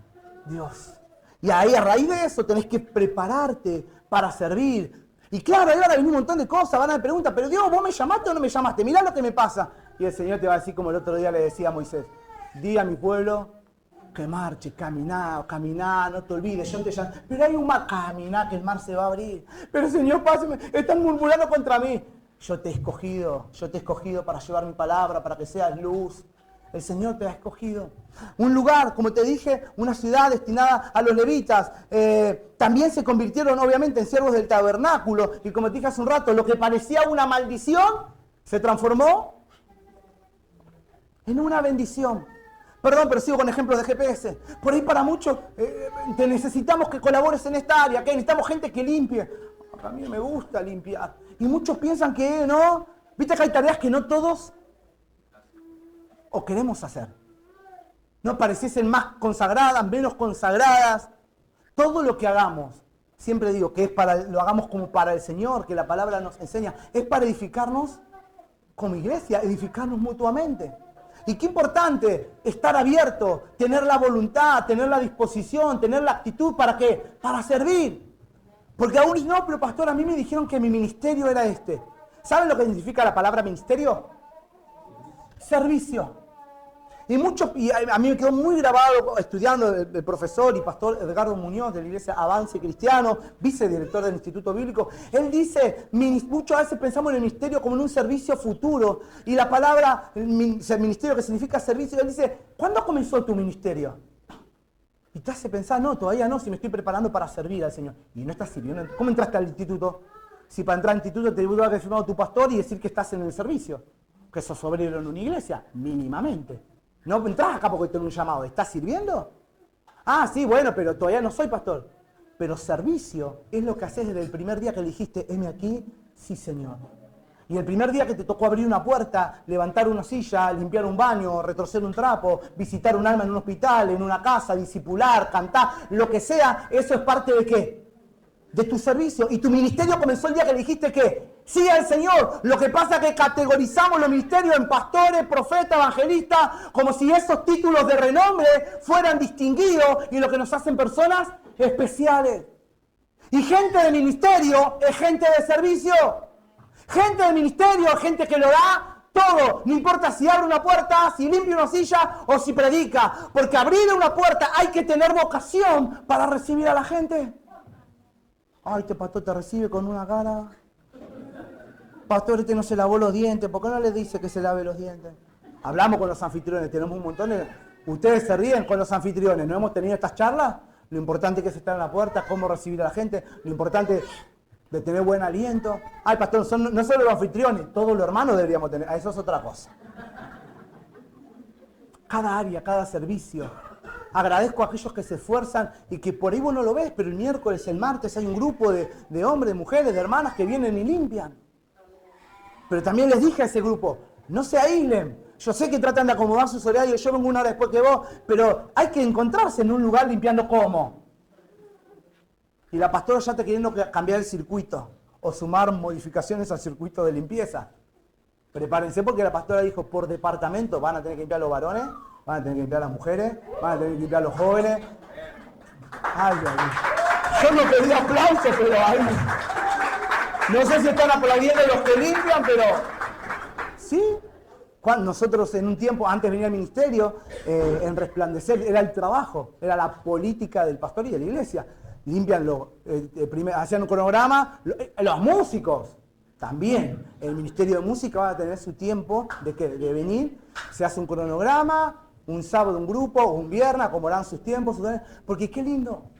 Speaker 1: Dios. Y ahí, a raíz de eso, tenés que prepararte para servir. Y claro, ahí van a venir un montón de cosas, van a preguntar, pero Dios, ¿vos me llamaste o no me llamaste? Mirá lo que me pasa. Y el Señor te va a decir, como el otro día le decía a Moisés, di a mi pueblo que marche, caminá, no te olvides, yo te llamo. Pero hay un mar, caminá, que el mar se va a abrir. Pero Señor, pásame, están murmurando contra mí. Yo te he escogido para llevar mi palabra, para que seas luz. El Señor te ha escogido. Un lugar, como te dije, una ciudad destinada a los levitas. También se convirtieron, obviamente, en siervos del tabernáculo. Y como te dije hace un rato, lo que parecía una maldición se transformó en una bendición. Perdón, pero sigo con ejemplos de GPS. Por ahí para muchos te necesitamos que colabores en esta área, que necesitamos gente que limpie. A mí me gusta limpiar. Y muchos piensan que no. Viste que hay tareas que no todos o queremos hacer. No pareciesen más consagradas, menos consagradas. Todo lo que hagamos, siempre digo que es lo hagamos como para el Señor, que la palabra nos enseña, es para edificarnos como iglesia, edificarnos mutuamente. Y qué importante estar abierto, tener la voluntad, tener la disposición, tener la actitud, ¿para qué? Para servir. Porque aún no, pero pastor, a mí me dijeron que mi ministerio era este. ¿Saben lo que significa la palabra ministerio? Servicio. Y a mí me quedó muy grabado estudiando el profesor y pastor Edgardo Muñoz de la iglesia Avance Cristiano, vicedirector del Instituto Bíblico. Él dice, muchas veces pensamos en el ministerio como en un servicio futuro. Y la palabra ministerio, que significa servicio, él dice, ¿cuándo comenzó tu ministerio? Y te hace pensar, no, todavía no, si me estoy preparando para servir al Señor. Y no estás sirviendo. ¿Cómo entraste al instituto? Si para entrar al instituto te tuvo que firmar tu pastor y decir que estás en el servicio. Que sos obrero en una iglesia, mínimamente. No entras acá porque tenés un llamado. ¿Estás sirviendo? Ah, sí, bueno, pero todavía no soy pastor. Pero servicio es lo que haces desde el primer día que dijiste, heme aquí, sí Señor. Y el primer día que te tocó abrir una puerta, levantar una silla, limpiar un baño, retorcer un trapo, visitar un alma en un hospital, en una casa, discipular, cantar, lo que sea, eso es parte de ¿qué? De tu servicio. Y tu ministerio comenzó el día que le dijiste que sí al Señor. Lo que pasa es que categorizamos los ministerios en pastores, profetas, evangelistas, como si esos títulos de renombre fueran distinguidos y lo que nos hacen personas especiales. Y gente de ministerio es gente de servicio. Gente de ministerio es gente que lo da todo. No importa si abre una puerta, si limpia una silla o si predica. Porque abrir una puerta hay que tener vocación para recibir a la gente. Ay, este pastor te recibe con una cara. Pastor, este no se lavó los dientes. ¿Por qué no le dice que se lave los dientes? Hablamos con los anfitriones. Tenemos un montón de... Ustedes se ríen con los anfitriones. ¿No hemos tenido estas charlas? Lo importante que es estar en la puerta, cómo recibir a la gente. Lo importante de tener buen aliento. Ay, pastor, no solo los anfitriones. Todos los hermanos deberíamos tener. Eso es otra cosa. Cada área, cada servicio. Agradezco a aquellos que se esfuerzan y que por ahí vos no lo ves, pero el miércoles, el martes hay un grupo de hombres, de mujeres, de hermanas que vienen y limpian. Pero también les dije a ese grupo, no se aíslen. Yo sé que tratan de acomodar sus horarios, yo vengo una hora después que vos, pero hay que encontrarse en un lugar limpiando ¿cómo? Y la pastora ya está queriendo cambiar el circuito o sumar modificaciones al circuito de limpieza. Prepárense porque la pastora dijo, por departamento van a tener que limpiar los varones, van a tener que limpiar las mujeres, van a tener que limpiar los jóvenes. Ay, yo no pedí aplausos, pero ahí... No sé si están aplaudiendo los que limpian, pero... ¿Sí? Nosotros en un tiempo, antes venía al ministerio, en Resplandecer, era el trabajo, era la política del pastor y de la iglesia. Limpian, hacían un cronograma, los músicos. También el Ministerio de Música va a tener su tiempo de venir, se hace un cronograma, un sábado un grupo, un viernes, acomodarán sus tiempos, porque qué lindo.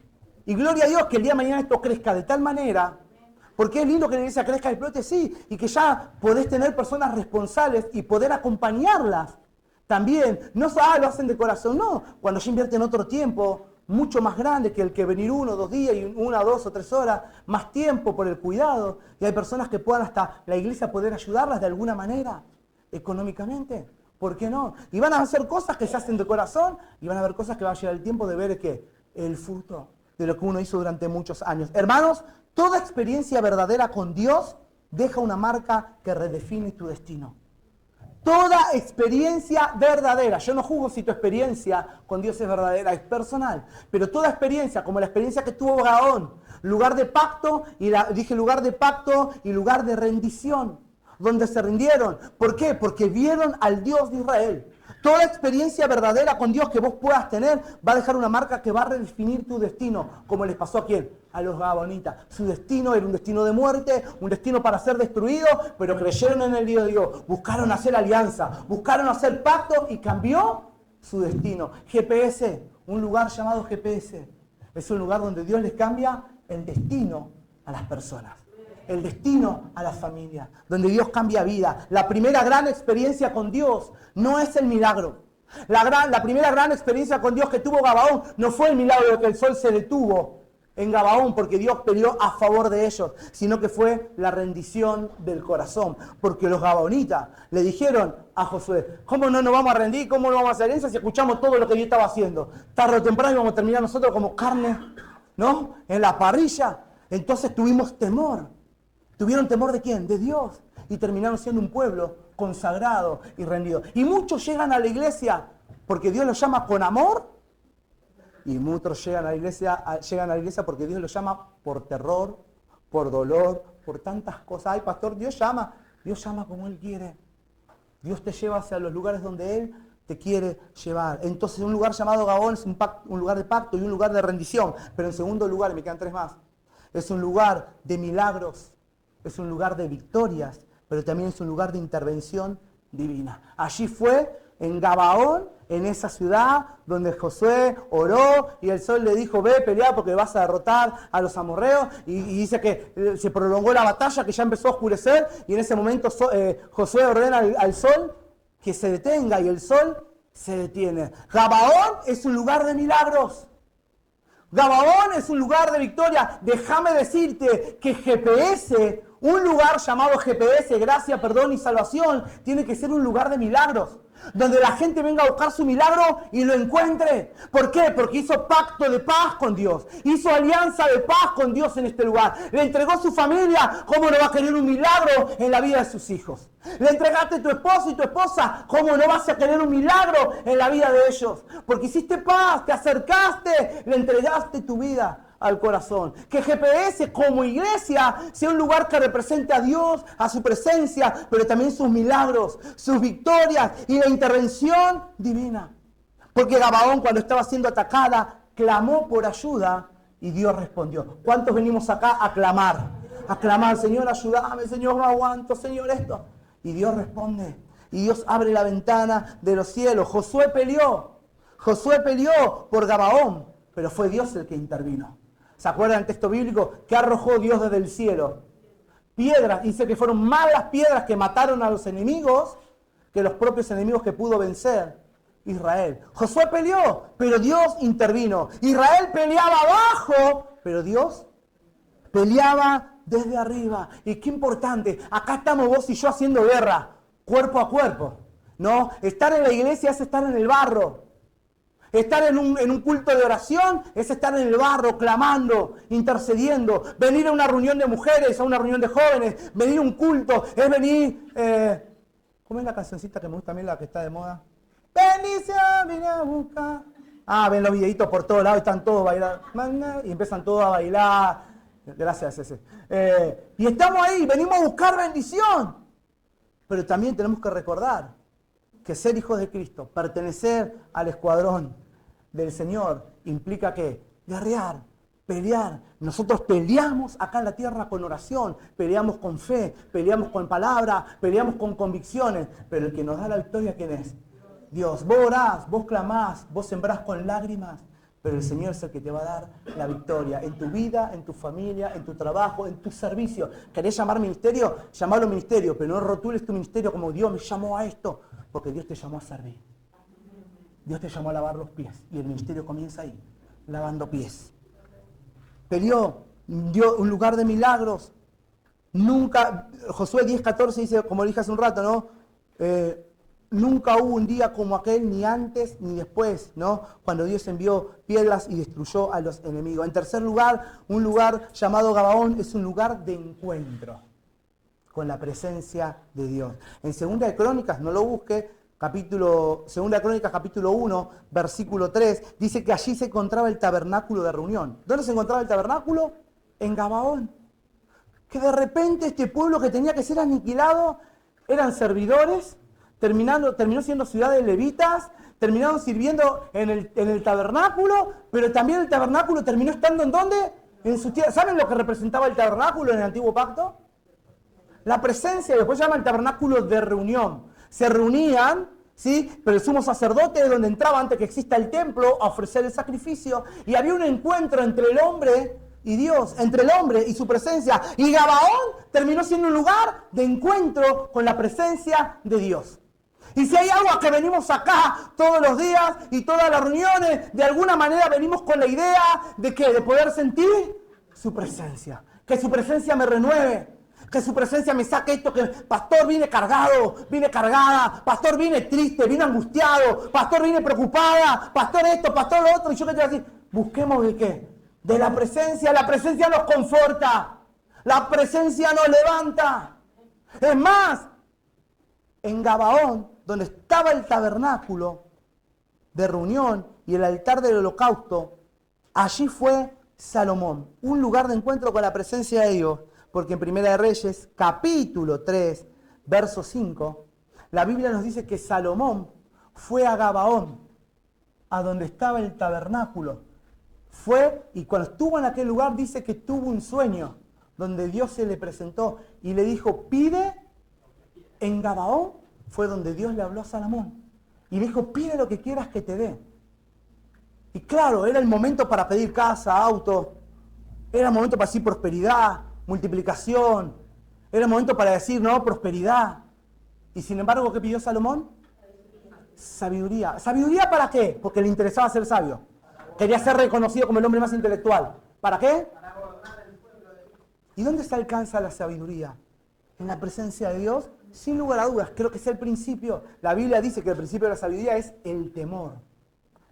Speaker 1: Y gloria a Dios que el día de mañana esto crezca de tal manera, porque es lindo que la iglesia crezca y explote, sí, y que ya podés tener personas responsables y poder acompañarlas también. No lo hacen de corazón, no, cuando ya invierten otro tiempo, mucho más grande que el que venir 1 o 2 días y 1, 2 o 3 horas, más tiempo por el cuidado. Y hay personas que puedan hasta la iglesia poder ayudarlas de alguna manera, económicamente. ¿Por qué no? Y van a hacer cosas que se hacen de corazón y van a haber cosas que va a llegar el tiempo de ver ¿qué? El fruto de lo que uno hizo durante muchos años. Hermanos, toda experiencia verdadera con Dios deja una marca que redefine tu destino. Toda experiencia verdadera, yo no juzgo si tu experiencia con Dios es verdadera, es personal, pero toda experiencia, como la experiencia que tuvo Gaón, lugar de pacto, dije lugar de pacto y lugar de rendición, donde se rindieron. ¿Por qué? Porque vieron al Dios de Israel. Toda experiencia verdadera con Dios que vos puedas tener va a dejar una marca que va a redefinir tu destino, como les pasó a quién, a los Gabonitas. Su destino era un destino de muerte, un destino para ser destruido, pero creyeron en el Dios de Dios, buscaron hacer alianza, buscaron hacer pacto y cambió su destino. GPS, un lugar llamado GPS, es un lugar donde Dios les cambia el destino a las personas. El destino a la familia, donde Dios cambia vida. La primera gran experiencia con Dios no es el milagro. La primera gran experiencia con Dios que tuvo Gabaón no fue el milagro de que el sol se detuvo en Gabaón porque Dios peleó a favor de ellos, sino que fue la rendición del corazón. Porque los gabaonitas le dijeron a Josué, ¿cómo no nos vamos a rendir? ¿Cómo no vamos a hacer eso si escuchamos todo lo que Dios estaba haciendo? Tarde o temprano íbamos a terminar nosotros como carne, ¿no? En la parrilla. Entonces tuvimos temor. ¿Tuvieron temor de quién? De Dios. Y terminaron siendo un pueblo consagrado y rendido. Y muchos llegan a la iglesia porque Dios los llama con amor. Y muchos llegan a la iglesia porque Dios los llama por terror, por dolor, por tantas cosas. Ay, pastor, Dios llama como Él quiere. Dios te lleva hacia los lugares donde Él te quiere llevar. Entonces un lugar llamado Gabón es un lugar de pacto y un lugar de rendición. Pero en segundo lugar, me quedan 3 más, es un lugar de milagros. Es un lugar de victorias, pero también es un lugar de intervención divina. Allí fue en Gabaón, en esa ciudad donde Josué oró y el sol le dijo, ve, pelea porque vas a derrotar a los amorreos. Y dice que se prolongó la batalla, que ya empezó a oscurecer y en ese momento Josué ordena al sol que se detenga y el sol se detiene. Gabaón es un lugar de milagros. Gabaón es un lugar de victoria. Déjame decirte que GPS, un lugar llamado GPS, gracia, perdón y salvación, tiene que ser un lugar de milagros. Donde la gente venga a buscar su milagro y lo encuentre. ¿Por qué? Porque hizo pacto de paz con Dios. Hizo alianza de paz con Dios en este lugar. Le entregó su familia. ¿Cómo no va a querer un milagro en la vida de sus hijos? Le entregaste a tu esposo y tu esposa. ¿Cómo no vas a querer un milagro en la vida de ellos? Porque hiciste paz, te acercaste, le entregaste tu vida al corazón. Que GPS como iglesia sea un lugar que represente a Dios, a su presencia, pero también sus milagros, sus victorias y la intervención divina. Porque Gabaón, cuando estaba siendo atacada, clamó por ayuda y Dios respondió. ¿Cuántos venimos acá a clamar? A clamar, Señor, ayúdame, Señor, no aguanto, Señor, esto. Y Dios responde. Y Dios abre la ventana de los cielos. Josué peleó por Gabaón, pero fue Dios el que intervino. ¿Se acuerdan del texto bíblico? ¿Qué arrojó Dios desde el cielo? Piedras. Dice que fueron más las piedras que mataron a los enemigos que los propios enemigos que pudo vencer Israel. Josué peleó, pero Dios intervino. Israel peleaba abajo, pero Dios peleaba desde arriba. Y qué importante, acá estamos vos y yo haciendo guerra, cuerpo a cuerpo. ¿No? Estar en la iglesia es estar en el barro. Estar en un culto de oración es estar en el barro, clamando, intercediendo. Venir a una reunión de mujeres, a una reunión de jóvenes, venir a un culto, es venir... ¿Cómo es la cancioncita que me gusta también, la que está de moda? Bendición, vine a buscar. Ven los videitos por todos lados, están todos bailando. Y empiezan todos a bailar. Gracias, ese. Y estamos ahí, venimos a buscar bendición. Pero también tenemos que recordar que ser hijos de Cristo, pertenecer al escuadrón del Señor, implica que guerrear, pelear. Nosotros peleamos acá en la tierra con oración, peleamos con fe, peleamos con palabra, peleamos con convicciones, pero el que nos da la victoria, ¿quién es? Dios. Vos orás, vos clamás, vos sembrás con lágrimas, pero el Señor es el que te va a dar la victoria en tu vida, en tu familia, en tu trabajo, en tu servicio. ¿Querés llamar ministerio? Llamalo ministerio, pero no rotules tu ministerio como Dios me llamó a esto, porque Dios te llamó a servir. Dios te llamó a lavar los pies y el ministerio comienza ahí, lavando pies. Peleó, dio un lugar de milagros. Nunca, Josué 10:14 dice, como dije hace un rato, ¿no? Nunca hubo un día como aquel, ni antes ni después, ¿no? Cuando Dios envió piedras y destruyó a los enemigos. En tercer lugar, un lugar llamado Gabaón es un lugar de encuentro con la presencia de Dios. En Segunda de Crónicas, no lo busque, Segunda de Crónicas capítulo 1, versículo 3, dice que allí se encontraba el tabernáculo de reunión. ¿Dónde se encontraba el tabernáculo? En Gabaón. Que de repente este pueblo que tenía que ser aniquilado, eran servidores, terminó siendo ciudad de levitas, terminaron sirviendo en el tabernáculo, pero también el tabernáculo terminó estando ¿en dónde? En su tierra. ¿Saben lo que representaba el tabernáculo en el Antiguo Pacto? La presencia, después se llama el tabernáculo de reunión. Se reunían, ¿sí? Pero el sumo sacerdote es donde entraba antes que exista el templo a ofrecer el sacrificio. Y había un encuentro entre el hombre y Dios, entre el hombre y su presencia. Y Gabaón terminó siendo un lugar de encuentro con la presencia de Dios. Y si hay algo a que venimos acá todos los días y todas las reuniones, de alguna manera venimos con la idea de ¿qué? De poder sentir su presencia. Que su presencia me renueve. Que su presencia me saque esto, que pastor vine cargado, vine cargada, pastor vine triste, vine angustiado, pastor vine preocupada, pastor esto, pastor lo otro. Y yo que te voy a decir, busquemos de qué, de la presencia nos conforta, la presencia nos levanta. Es más, en Gabaón, donde estaba el tabernáculo de reunión y el altar del holocausto, allí fue Salomón, un lugar de encuentro con la presencia de Dios. Porque en Primera de Reyes, capítulo 3, verso 5, la Biblia nos dice que Salomón fue a Gabaón, a donde estaba el tabernáculo. Fue, y cuando estuvo en aquel lugar, dice que tuvo un sueño, donde Dios se le presentó y le dijo, pide. En Gabaón fue donde Dios le habló a Salomón. Y le dijo, pide lo que quieras que te dé. Y claro, era el momento para pedir casa, auto. Era el momento para decir prosperidad, multiplicación. Era el momento para decir, no, prosperidad. Y sin embargo, ¿qué pidió Salomón? Sabiduría. ¿Sabiduría para qué? Porque le interesaba ser sabio. Quería ser reconocido como el hombre más intelectual. ¿Para qué? ¿Y dónde se alcanza la sabiduría? En la presencia de Dios, sin lugar a dudas. Creo que es el principio. La Biblia dice que el principio de la sabiduría es el temor.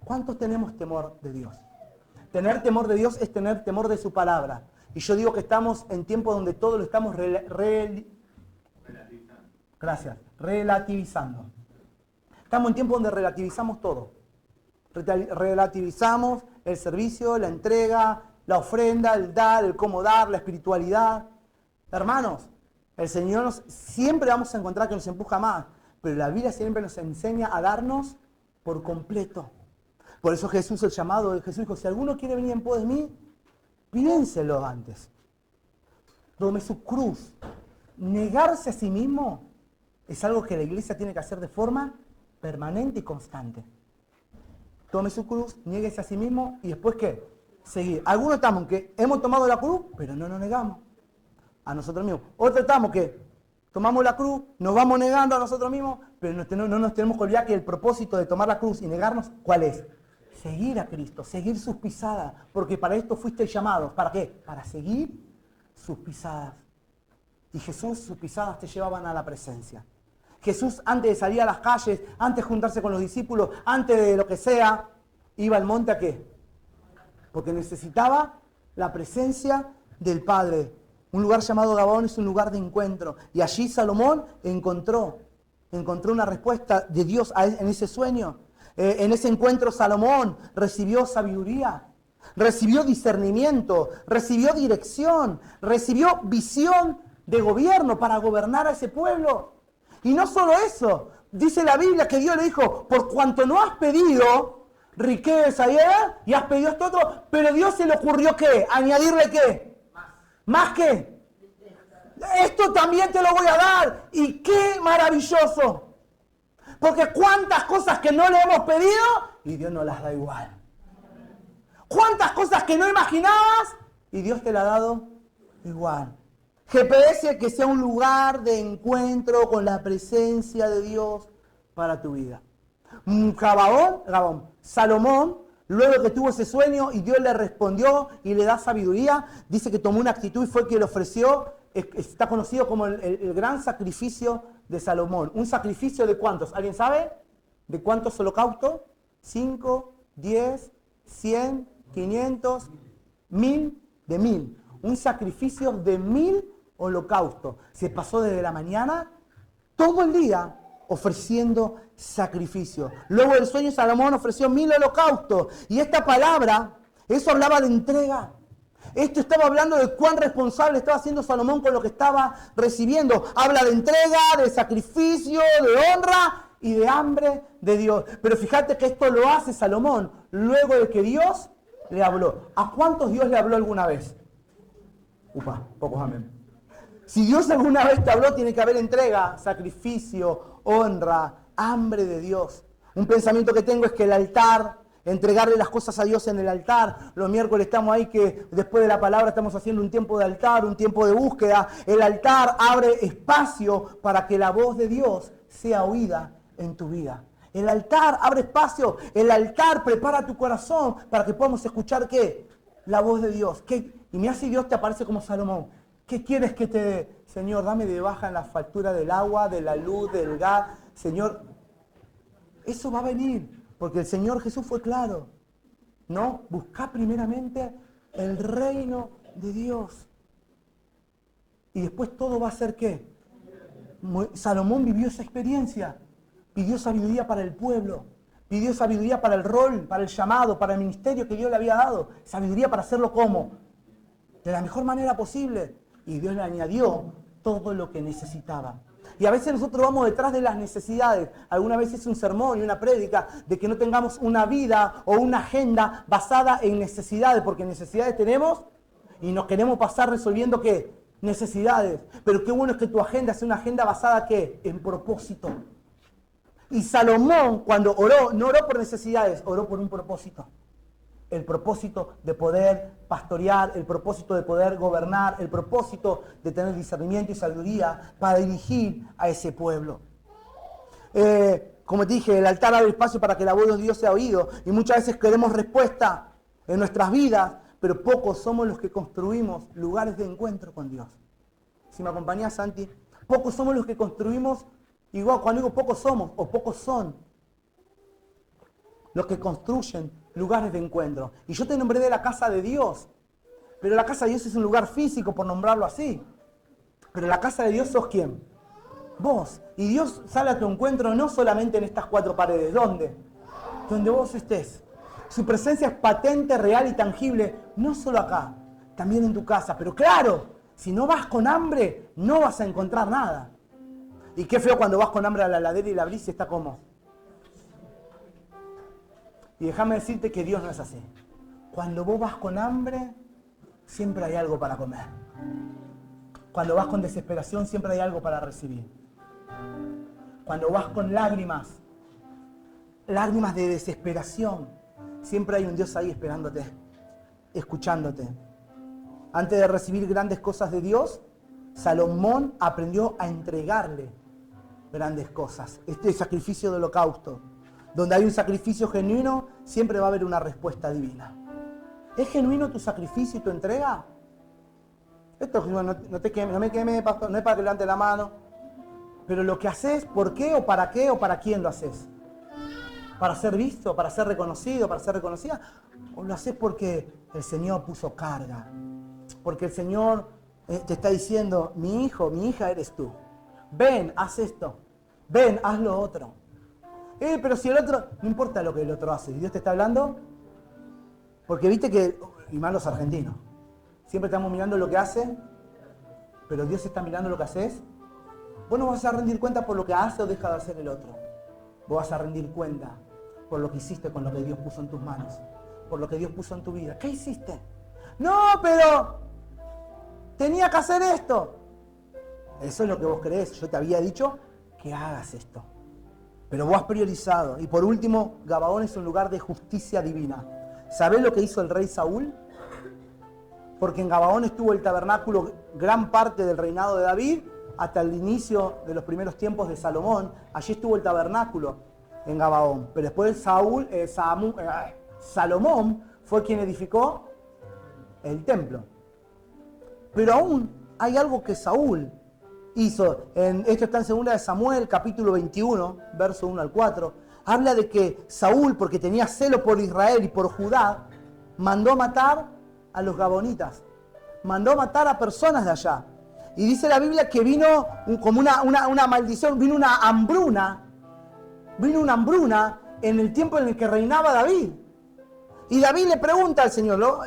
Speaker 1: ¿Cuántos tenemos temor de Dios? Tener temor de Dios es tener temor de su palabra. Y yo digo que estamos en tiempos donde todo lo estamos relativizando. Estamos en tiempos donde relativizamos todo. Relativizamos el servicio, la entrega, la ofrenda, el dar, el cómo dar, la espiritualidad. Hermanos, el Señor siempre vamos a encontrar que nos empuja más, pero la Biblia siempre nos enseña a darnos por completo. Por eso Jesús, el llamado de Jesús, dijo, si alguno quiere venir en pos de mí, piénselo antes. Tome su cruz. Negarse a sí mismo es algo que la iglesia tiene que hacer de forma permanente y constante. Tome su cruz, niéguese a sí mismo y después ¿qué? Seguir. Algunos estamos que hemos tomado la cruz, pero no nos negamos a nosotros mismos. Otros estamos que tomamos la cruz, nos vamos negando a nosotros mismos, pero no nos tenemos que olvidar que el propósito de tomar la cruz y negarnos, ¿cuál es? Seguir a Cristo, seguir sus pisadas, porque para esto fuiste llamados. ¿Para qué? Para seguir sus pisadas. Y Jesús, sus pisadas te llevaban a la presencia. Jesús, antes de salir a las calles, antes de juntarse con los discípulos, antes de lo que sea, iba al monte ¿a qué? Porque necesitaba la presencia del Padre. Un lugar llamado Gabaón es un lugar de encuentro. Y allí Salomón encontró una respuesta de Dios en ese sueño. En ese encuentro Salomón recibió sabiduría, recibió discernimiento, recibió dirección, recibió visión de gobierno para gobernar a ese pueblo. Y no solo eso, dice la Biblia que Dios le dijo, por cuanto no has pedido riqueza y has pedido esto otro, pero Dios se le ocurrió ¿qué? Añadirle ¿qué? ¿Más qué? Esto también te lo voy a dar. Y qué maravilloso. Porque cuántas cosas que no le hemos pedido y Dios nos las da igual. Cuántas cosas que no imaginabas y Dios te las ha dado igual. GPS que sea un lugar de encuentro con la presencia de Dios para tu vida. Gabaón, Salomón, luego que tuvo ese sueño y Dios le respondió y le da sabiduría, dice que tomó una actitud y fue que le ofreció, está conocido como el gran sacrificio de Salomón. ¿Un sacrificio de cuántos? ¿Alguien sabe? ¿De cuántos holocaustos? 5, 10, 100, 500, 1000, de 1000. Un sacrificio de 1000 holocaustos. Se pasó desde la mañana todo el día ofreciendo sacrificio. Luego del sueño Salomón ofreció 1000 holocaustos. Y esta palabra, eso hablaba de entrega. Esto estaba hablando de cuán responsable estaba siendo Salomón con lo que estaba recibiendo. Habla de entrega, de sacrificio, de honra y de hambre de Dios. Pero fíjate que esto lo hace Salomón luego de que Dios le habló. ¿A cuántos Dios le habló alguna vez? Pocos amén. Si Dios alguna vez te habló, tiene que haber entrega, sacrificio, honra, hambre de Dios. Un pensamiento que tengo es que el altar, entregarle las cosas a Dios en el altar. Los miércoles estamos ahí que después de la palabra estamos haciendo un tiempo de altar, un tiempo de búsqueda. El altar abre espacio para que la voz de Dios sea oída en tu vida. El altar abre espacio, el altar prepara tu corazón para que podamos escuchar ¿qué? La voz de Dios. Y mira si Dios te aparece como Salomón. ¿Qué quieres que te dé? Señor, dame de baja en la factura del agua, de la luz, del gas. Señor, eso va a venir. Porque el Señor Jesús fue claro. No, busca primeramente el reino de Dios. Y después todo va a ser ¿qué? Salomón vivió esa experiencia. Pidió sabiduría para el pueblo. Pidió sabiduría para el rol, para el llamado, para el ministerio que Dios le había dado. Sabiduría para hacerlo ¿cómo? De la mejor manera posible. Y Dios le añadió todo lo que necesitaba. Y a veces nosotros vamos detrás de las necesidades. Alguna vez es un sermón y una prédica de que no tengamos una vida o una agenda basada en necesidades, porque necesidades tenemos y nos queremos pasar resolviendo ¿qué? Necesidades. Pero qué bueno es que tu agenda sea una agenda basada ¿qué? En propósito. Y Salomón, cuando oró, no oró por necesidades, oró por un propósito. El propósito de poder pastorear, el propósito de poder gobernar, el propósito de tener discernimiento y sabiduría para dirigir a ese pueblo. Como te dije, el altar abre espacio para que la voz de Dios sea oído. Y muchas veces queremos respuesta en nuestras vidas, pero pocos somos los que construimos lugares de encuentro con Dios. Si me acompañás, Santi, pocos somos los que construimos, igual cuando digo pocos somos, o pocos son los que construyen lugares de encuentro. Y yo te nombré de la casa de Dios, pero la casa de Dios es un lugar físico, por nombrarlo así. Pero la casa de Dios sos ¿quién? Vos. Y Dios sale a tu encuentro no solamente en estas 4 paredes. ¿Dónde? Donde vos estés. Su presencia es patente, real y tangible, no solo acá, también en tu casa. Pero claro, si no vas con hambre, no vas a encontrar nada. Y qué feo cuando vas con hambre a la heladera y la abrís y está como. Y déjame decirte que Dios no es así. Cuando vos vas con hambre, siempre hay algo para comer. Cuando vas con desesperación, siempre hay algo para recibir. Cuando vas con lágrimas de desesperación, siempre hay un Dios ahí esperándote, escuchándote. Antes de recibir grandes cosas de Dios, Salomón aprendió a entregarle grandes cosas. Este sacrificio de holocausto, donde hay un sacrificio genuino, siempre va a haber una respuesta divina. ¿Es genuino tu sacrificio y tu entrega? Esto no me queme, pastor, no es para que levante la mano. Pero lo que haces, ¿por qué o para quién lo haces? ¿Para ser visto, para ser reconocido, para ser reconocida? ¿O lo haces porque el Señor puso carga? Porque el Señor te está diciendo, mi hijo, mi hija eres tú. Ven, haz esto. Ven, haz lo otro. Pero si el otro, no importa lo que el otro hace. ¿Dios te está hablando? Porque viste que, y más los argentinos, siempre estamos mirando lo que hacen, pero Dios está mirando lo que haces. Vos no vas a rendir cuenta por lo que hace o deja de hacer el otro. Vos vas a rendir cuenta por lo que hiciste con lo que Dios puso en tus manos, por lo que Dios puso en tu vida. ¿Qué hiciste? No, pero tenía que hacer esto. Eso es lo que vos creés. Yo te había dicho que hagas esto. Pero vos has priorizado. Y por último, Gabaón es un lugar de justicia divina. ¿Sabés lo que hizo el rey Saúl? Porque en Gabaón estuvo el tabernáculo gran parte del reinado de David, hasta el inicio de los primeros tiempos de Salomón. Allí estuvo el tabernáculo en Gabaón. Pero después Salomón fue quien edificó el templo. Pero aún hay algo que Saúl hizo. Esto está en 2 de Samuel, capítulo 21, verso 1 al 4. Habla de que Saúl, porque tenía celo por Israel y por Judá, mandó matar a los gabonitas. Mandó matar a personas de allá. Y dice la Biblia que vino como una maldición, vino una hambruna en el tiempo en el que reinaba David. Y David le pregunta al Señor, ¿no?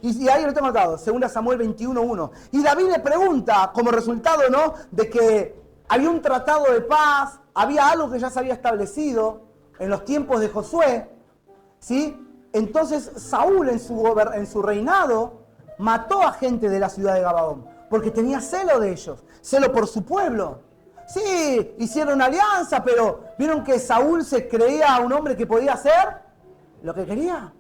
Speaker 1: Y ahí lo tengo anotado, 2 Samuel 21:1. Y David le pregunta, como resultado, ¿no?, de que había un tratado de paz, había algo que ya se había establecido en los tiempos de Josué, ¿sí? Entonces Saúl en su reinado mató a gente de la ciudad de Gabaón, porque tenía celo de ellos, celo por su pueblo. Sí, hicieron alianza, pero vieron que Saúl se creía un hombre que podía hacer lo que quería.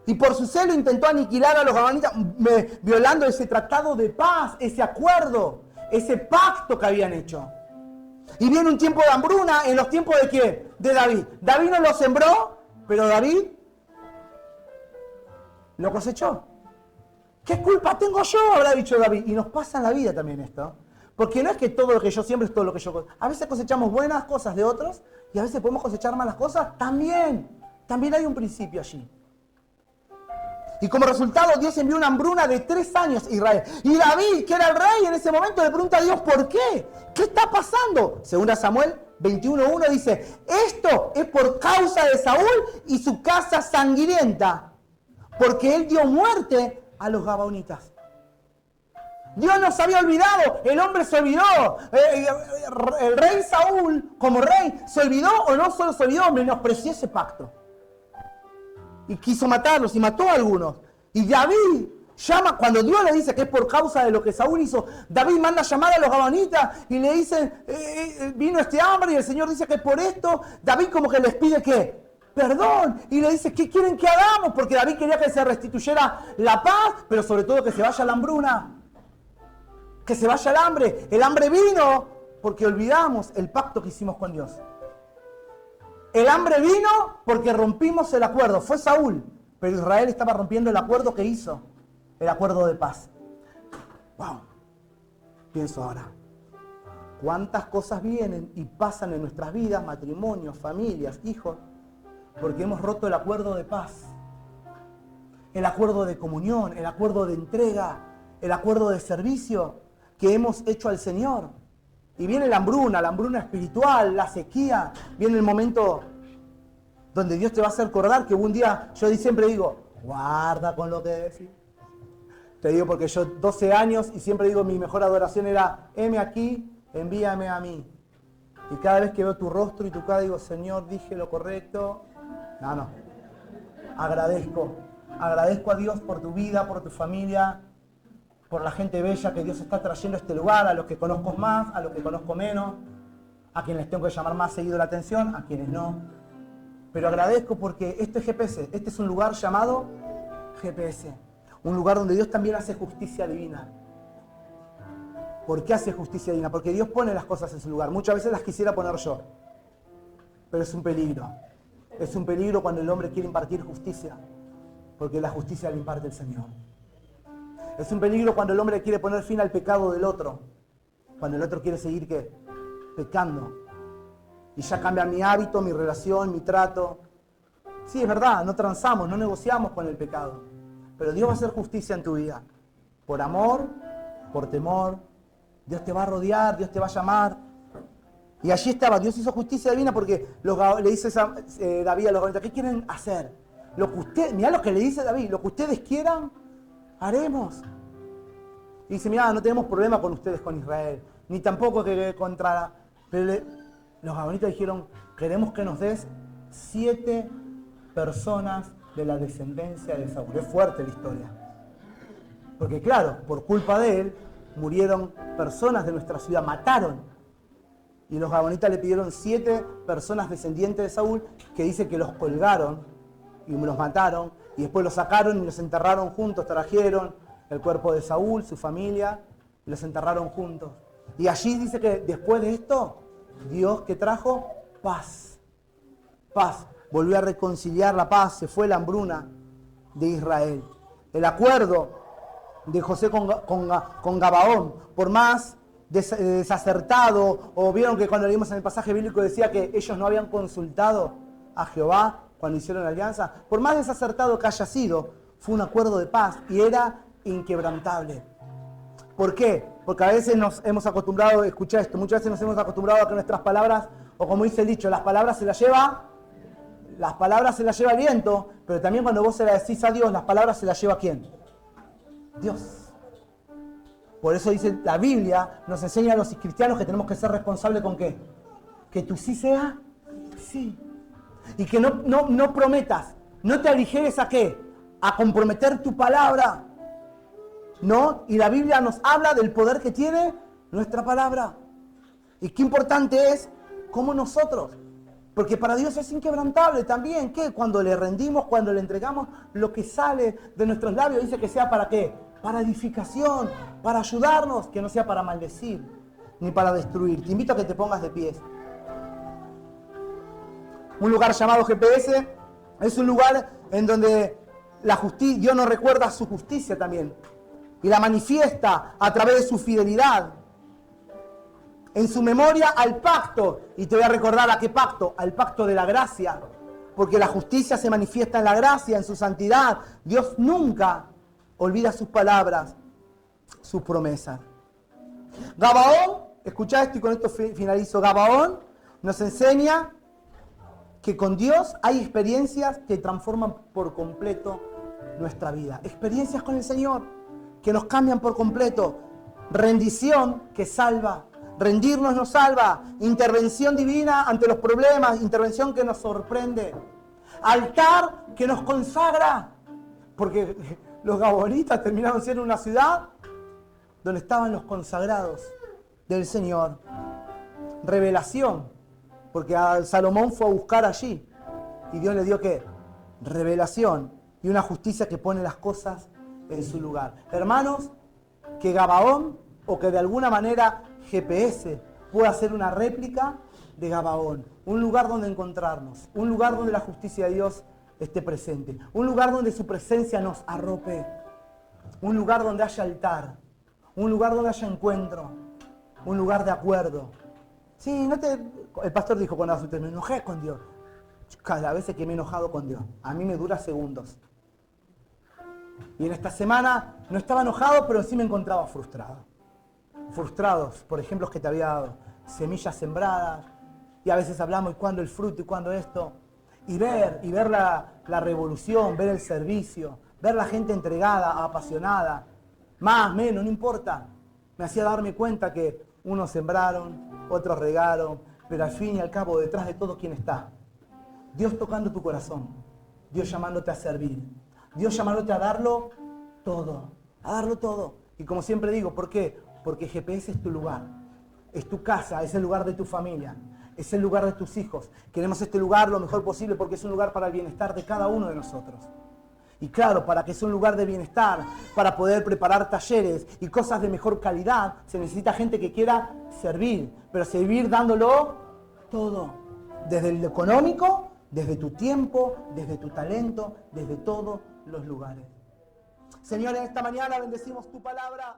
Speaker 1: Y por su celo intentó aniquilar a los gabonitas, violando ese tratado de paz, ese acuerdo, ese pacto que habían hecho. Y viene un tiempo de hambruna en los tiempos de ¿quién? De David. David no lo sembró, pero David lo cosechó. ¿Qué culpa tengo yo?, habrá dicho David. Y nos pasa en la vida también esto. Porque no es que todo lo que yo siembro es todo lo que yo cosecho. A veces cosechamos buenas cosas de otros y a veces podemos cosechar malas cosas también. También hay un principio allí. Y como resultado Dios envió una hambruna de 3 años a Israel. Y David, que era el rey en ese momento, le pregunta a Dios, ¿por qué? ¿Qué está pasando? 2 Samuel 21:1 dice, esto es por causa de Saúl y su casa sangrienta, porque él dio muerte a los gabaonitas. Dios no se había olvidado, el hombre se olvidó. El rey Saúl, como rey, se olvidó, o no solo se olvidó, menospreció ese pacto. Y quiso matarlos, y mató a algunos. Y David, Llama, cuando Dios le dice que es por causa de lo que Saúl hizo, David manda a llamar a los gabaonitas y le dicen, vino este hambre y el Señor dice que por esto, David como que les pide ¿qué? Perdón. Y le dice, ¿qué quieren que hagamos? Porque David quería que se restituyera la paz, pero sobre todo que se vaya la hambruna. Que se vaya el hambre. El hambre vino porque olvidamos el pacto que hicimos con Dios. El hambre vino porque rompimos el acuerdo. Fue Saúl, pero Israel estaba rompiendo el acuerdo que hizo. El acuerdo de paz. Wow. Pienso ahora. ¿Cuántas cosas vienen y pasan en nuestras vidas, matrimonios, familias, hijos? Porque hemos roto el acuerdo de paz. El acuerdo de comunión, el acuerdo de entrega, el acuerdo de servicio que hemos hecho al Señor. Y viene la hambruna espiritual, la sequía. Viene el momento donde Dios te va a hacer acordar que un día, yo siempre digo, guarda con lo que decís. Te digo porque yo 12 años y siempre digo mi mejor adoración era, heme aquí, envíame a mí. Y cada vez que veo tu rostro y tu cara digo, Señor, dije lo correcto. No. Agradezco a Dios por tu vida, por tu familia, por la gente bella que Dios está trayendo a este lugar, a los que conozco más, a los que conozco menos, a quienes les tengo que llamar más seguido la atención, a quienes no. Pero agradezco porque este es GPS, este es un lugar llamado GPS, un lugar donde Dios también hace justicia divina. ¿Por qué hace justicia divina? Porque Dios pone las cosas en su lugar. Muchas veces las quisiera poner yo, pero es un peligro. Es un peligro cuando el hombre quiere impartir justicia, porque la justicia la imparte el Señor. Es un peligro cuando el hombre quiere poner fin al pecado del otro, cuando el otro quiere seguir ¿qué? Pecando. Y ya cambia mi hábito, mi relación, mi trato. Sí, es verdad, no transamos, no negociamos con el pecado. Pero Dios va a hacer justicia en tu vida. Por amor, por temor. Dios te va a rodear, Dios te va a llamar. Y allí estaba, Dios hizo justicia divina porque le dice David a los gabaonitas, ¿qué quieren hacer? Mirá lo que le dice David, lo que ustedes quieran, haremos. Y dice, mirá, no tenemos problema con ustedes, con Israel, ni tampoco que contra... Pero los gabaonitas dijeron, queremos que nos des 7 personas de la descendencia de Saúl. Es fuerte la historia. Porque claro, por culpa de él, murieron personas de nuestra ciudad, mataron. Y los gabaonitas le pidieron 7 personas descendientes de Saúl, que dice que los colgaron y los mataron, y después los sacaron y los enterraron juntos, trajeron el cuerpo de Saúl, su familia, y los enterraron juntos. Y allí dice que después de esto, Dios que trajo paz. Paz. Volvió a reconciliar la paz, se fue la hambruna de Israel. El acuerdo de José con Gabaón, por más desacertado, o vieron que cuando leímos en el pasaje bíblico decía que ellos no habían consultado a Jehová cuando hicieron la alianza, por más desacertado que haya sido, fue un acuerdo de paz y era inquebrantable. ¿Por qué? Porque a veces nos hemos acostumbrado, escucha esto, muchas veces nos hemos acostumbrado a que nuestras palabras, o como dice el dicho, las palabras se las lleva el viento, pero también cuando vos se las decís a Dios, las palabras se las lleva ¿quién? Dios. Por eso dice la Biblia, nos enseña a los cristianos que tenemos que ser responsables con ¿qué? Que tu sí sea sí. Y que no prometas, no te aligeres a ¿qué? A comprometer tu palabra. ¿No? Y la Biblia nos habla del poder que tiene nuestra palabra. Y qué importante es como nosotros. Porque para Dios es inquebrantable también. ¿Qué? Cuando le rendimos, cuando le entregamos lo que sale de nuestros labios, dice que sea para ¿qué? Para edificación, para ayudarnos, que no sea para maldecir, ni para destruir. Te invito a que te pongas de pies. Un lugar llamado GPS es un lugar en donde la justicia, Dios nos recuerda su justicia también. Y la manifiesta a través de su fidelidad. En su memoria al pacto. Y te voy a recordar a qué pacto. Al pacto de la gracia. Porque la justicia se manifiesta en la gracia, en su santidad. Dios nunca olvida sus palabras, sus promesas. Gabaón, escuchá esto y con esto finalizo. Gabaón nos enseña que con Dios hay experiencias que transforman por completo nuestra vida. Experiencias con el Señor que nos cambian por completo. Rendición que salva. Rendirnos nos salva. Intervención divina ante los problemas. Intervención que nos sorprende. Altar que nos consagra. Porque los gabonitas terminaron siendo una ciudad donde estaban los consagrados del Señor. Revelación, porque a Salomón fue a buscar allí y Dios le dio ¿qué? Revelación y una justicia que pone las cosas en su lugar. Hermanos, que Gabaón o que de alguna manera GPS pueda ser una réplica de Gabaón, un lugar donde encontrarnos, un lugar donde la justicia de Dios esté presente, un lugar donde su presencia nos arrope, un lugar donde haya altar, un lugar donde haya encuentro, un lugar de acuerdo. Sí, el pastor dijo cuando me enojé con Dios. Cada vez que me he enojado con Dios, a mí me dura segundos. Y en esta semana no estaba enojado, pero sí me encontraba frustrado. Frustrados por ejemplos que te había dado, semillas sembradas, y a veces hablamos, ¿y cuándo el fruto? ¿Y cuándo esto? Y ver la revolución, ver el servicio, ver la gente entregada, apasionada, más, menos, no importa. Me hacía darme cuenta que unos sembraron, otros regaron, pero al fin y al cabo, detrás de todo, ¿quién está? Dios tocando tu corazón, Dios llamándote a servir, Dios llamándote a darlo todo, Y como siempre digo, ¿por qué? Porque GPS es tu lugar, es tu casa, es el lugar de tu familia, es el lugar de tus hijos. Queremos este lugar lo mejor posible porque es un lugar para el bienestar de cada uno de nosotros. Y claro, para que sea un lugar de bienestar, para poder preparar talleres y cosas de mejor calidad, se necesita gente que quiera servir, pero servir dándolo todo, desde el económico, desde tu tiempo, desde tu talento, desde todos los lugares. Señor, en esta mañana bendecimos tu palabra.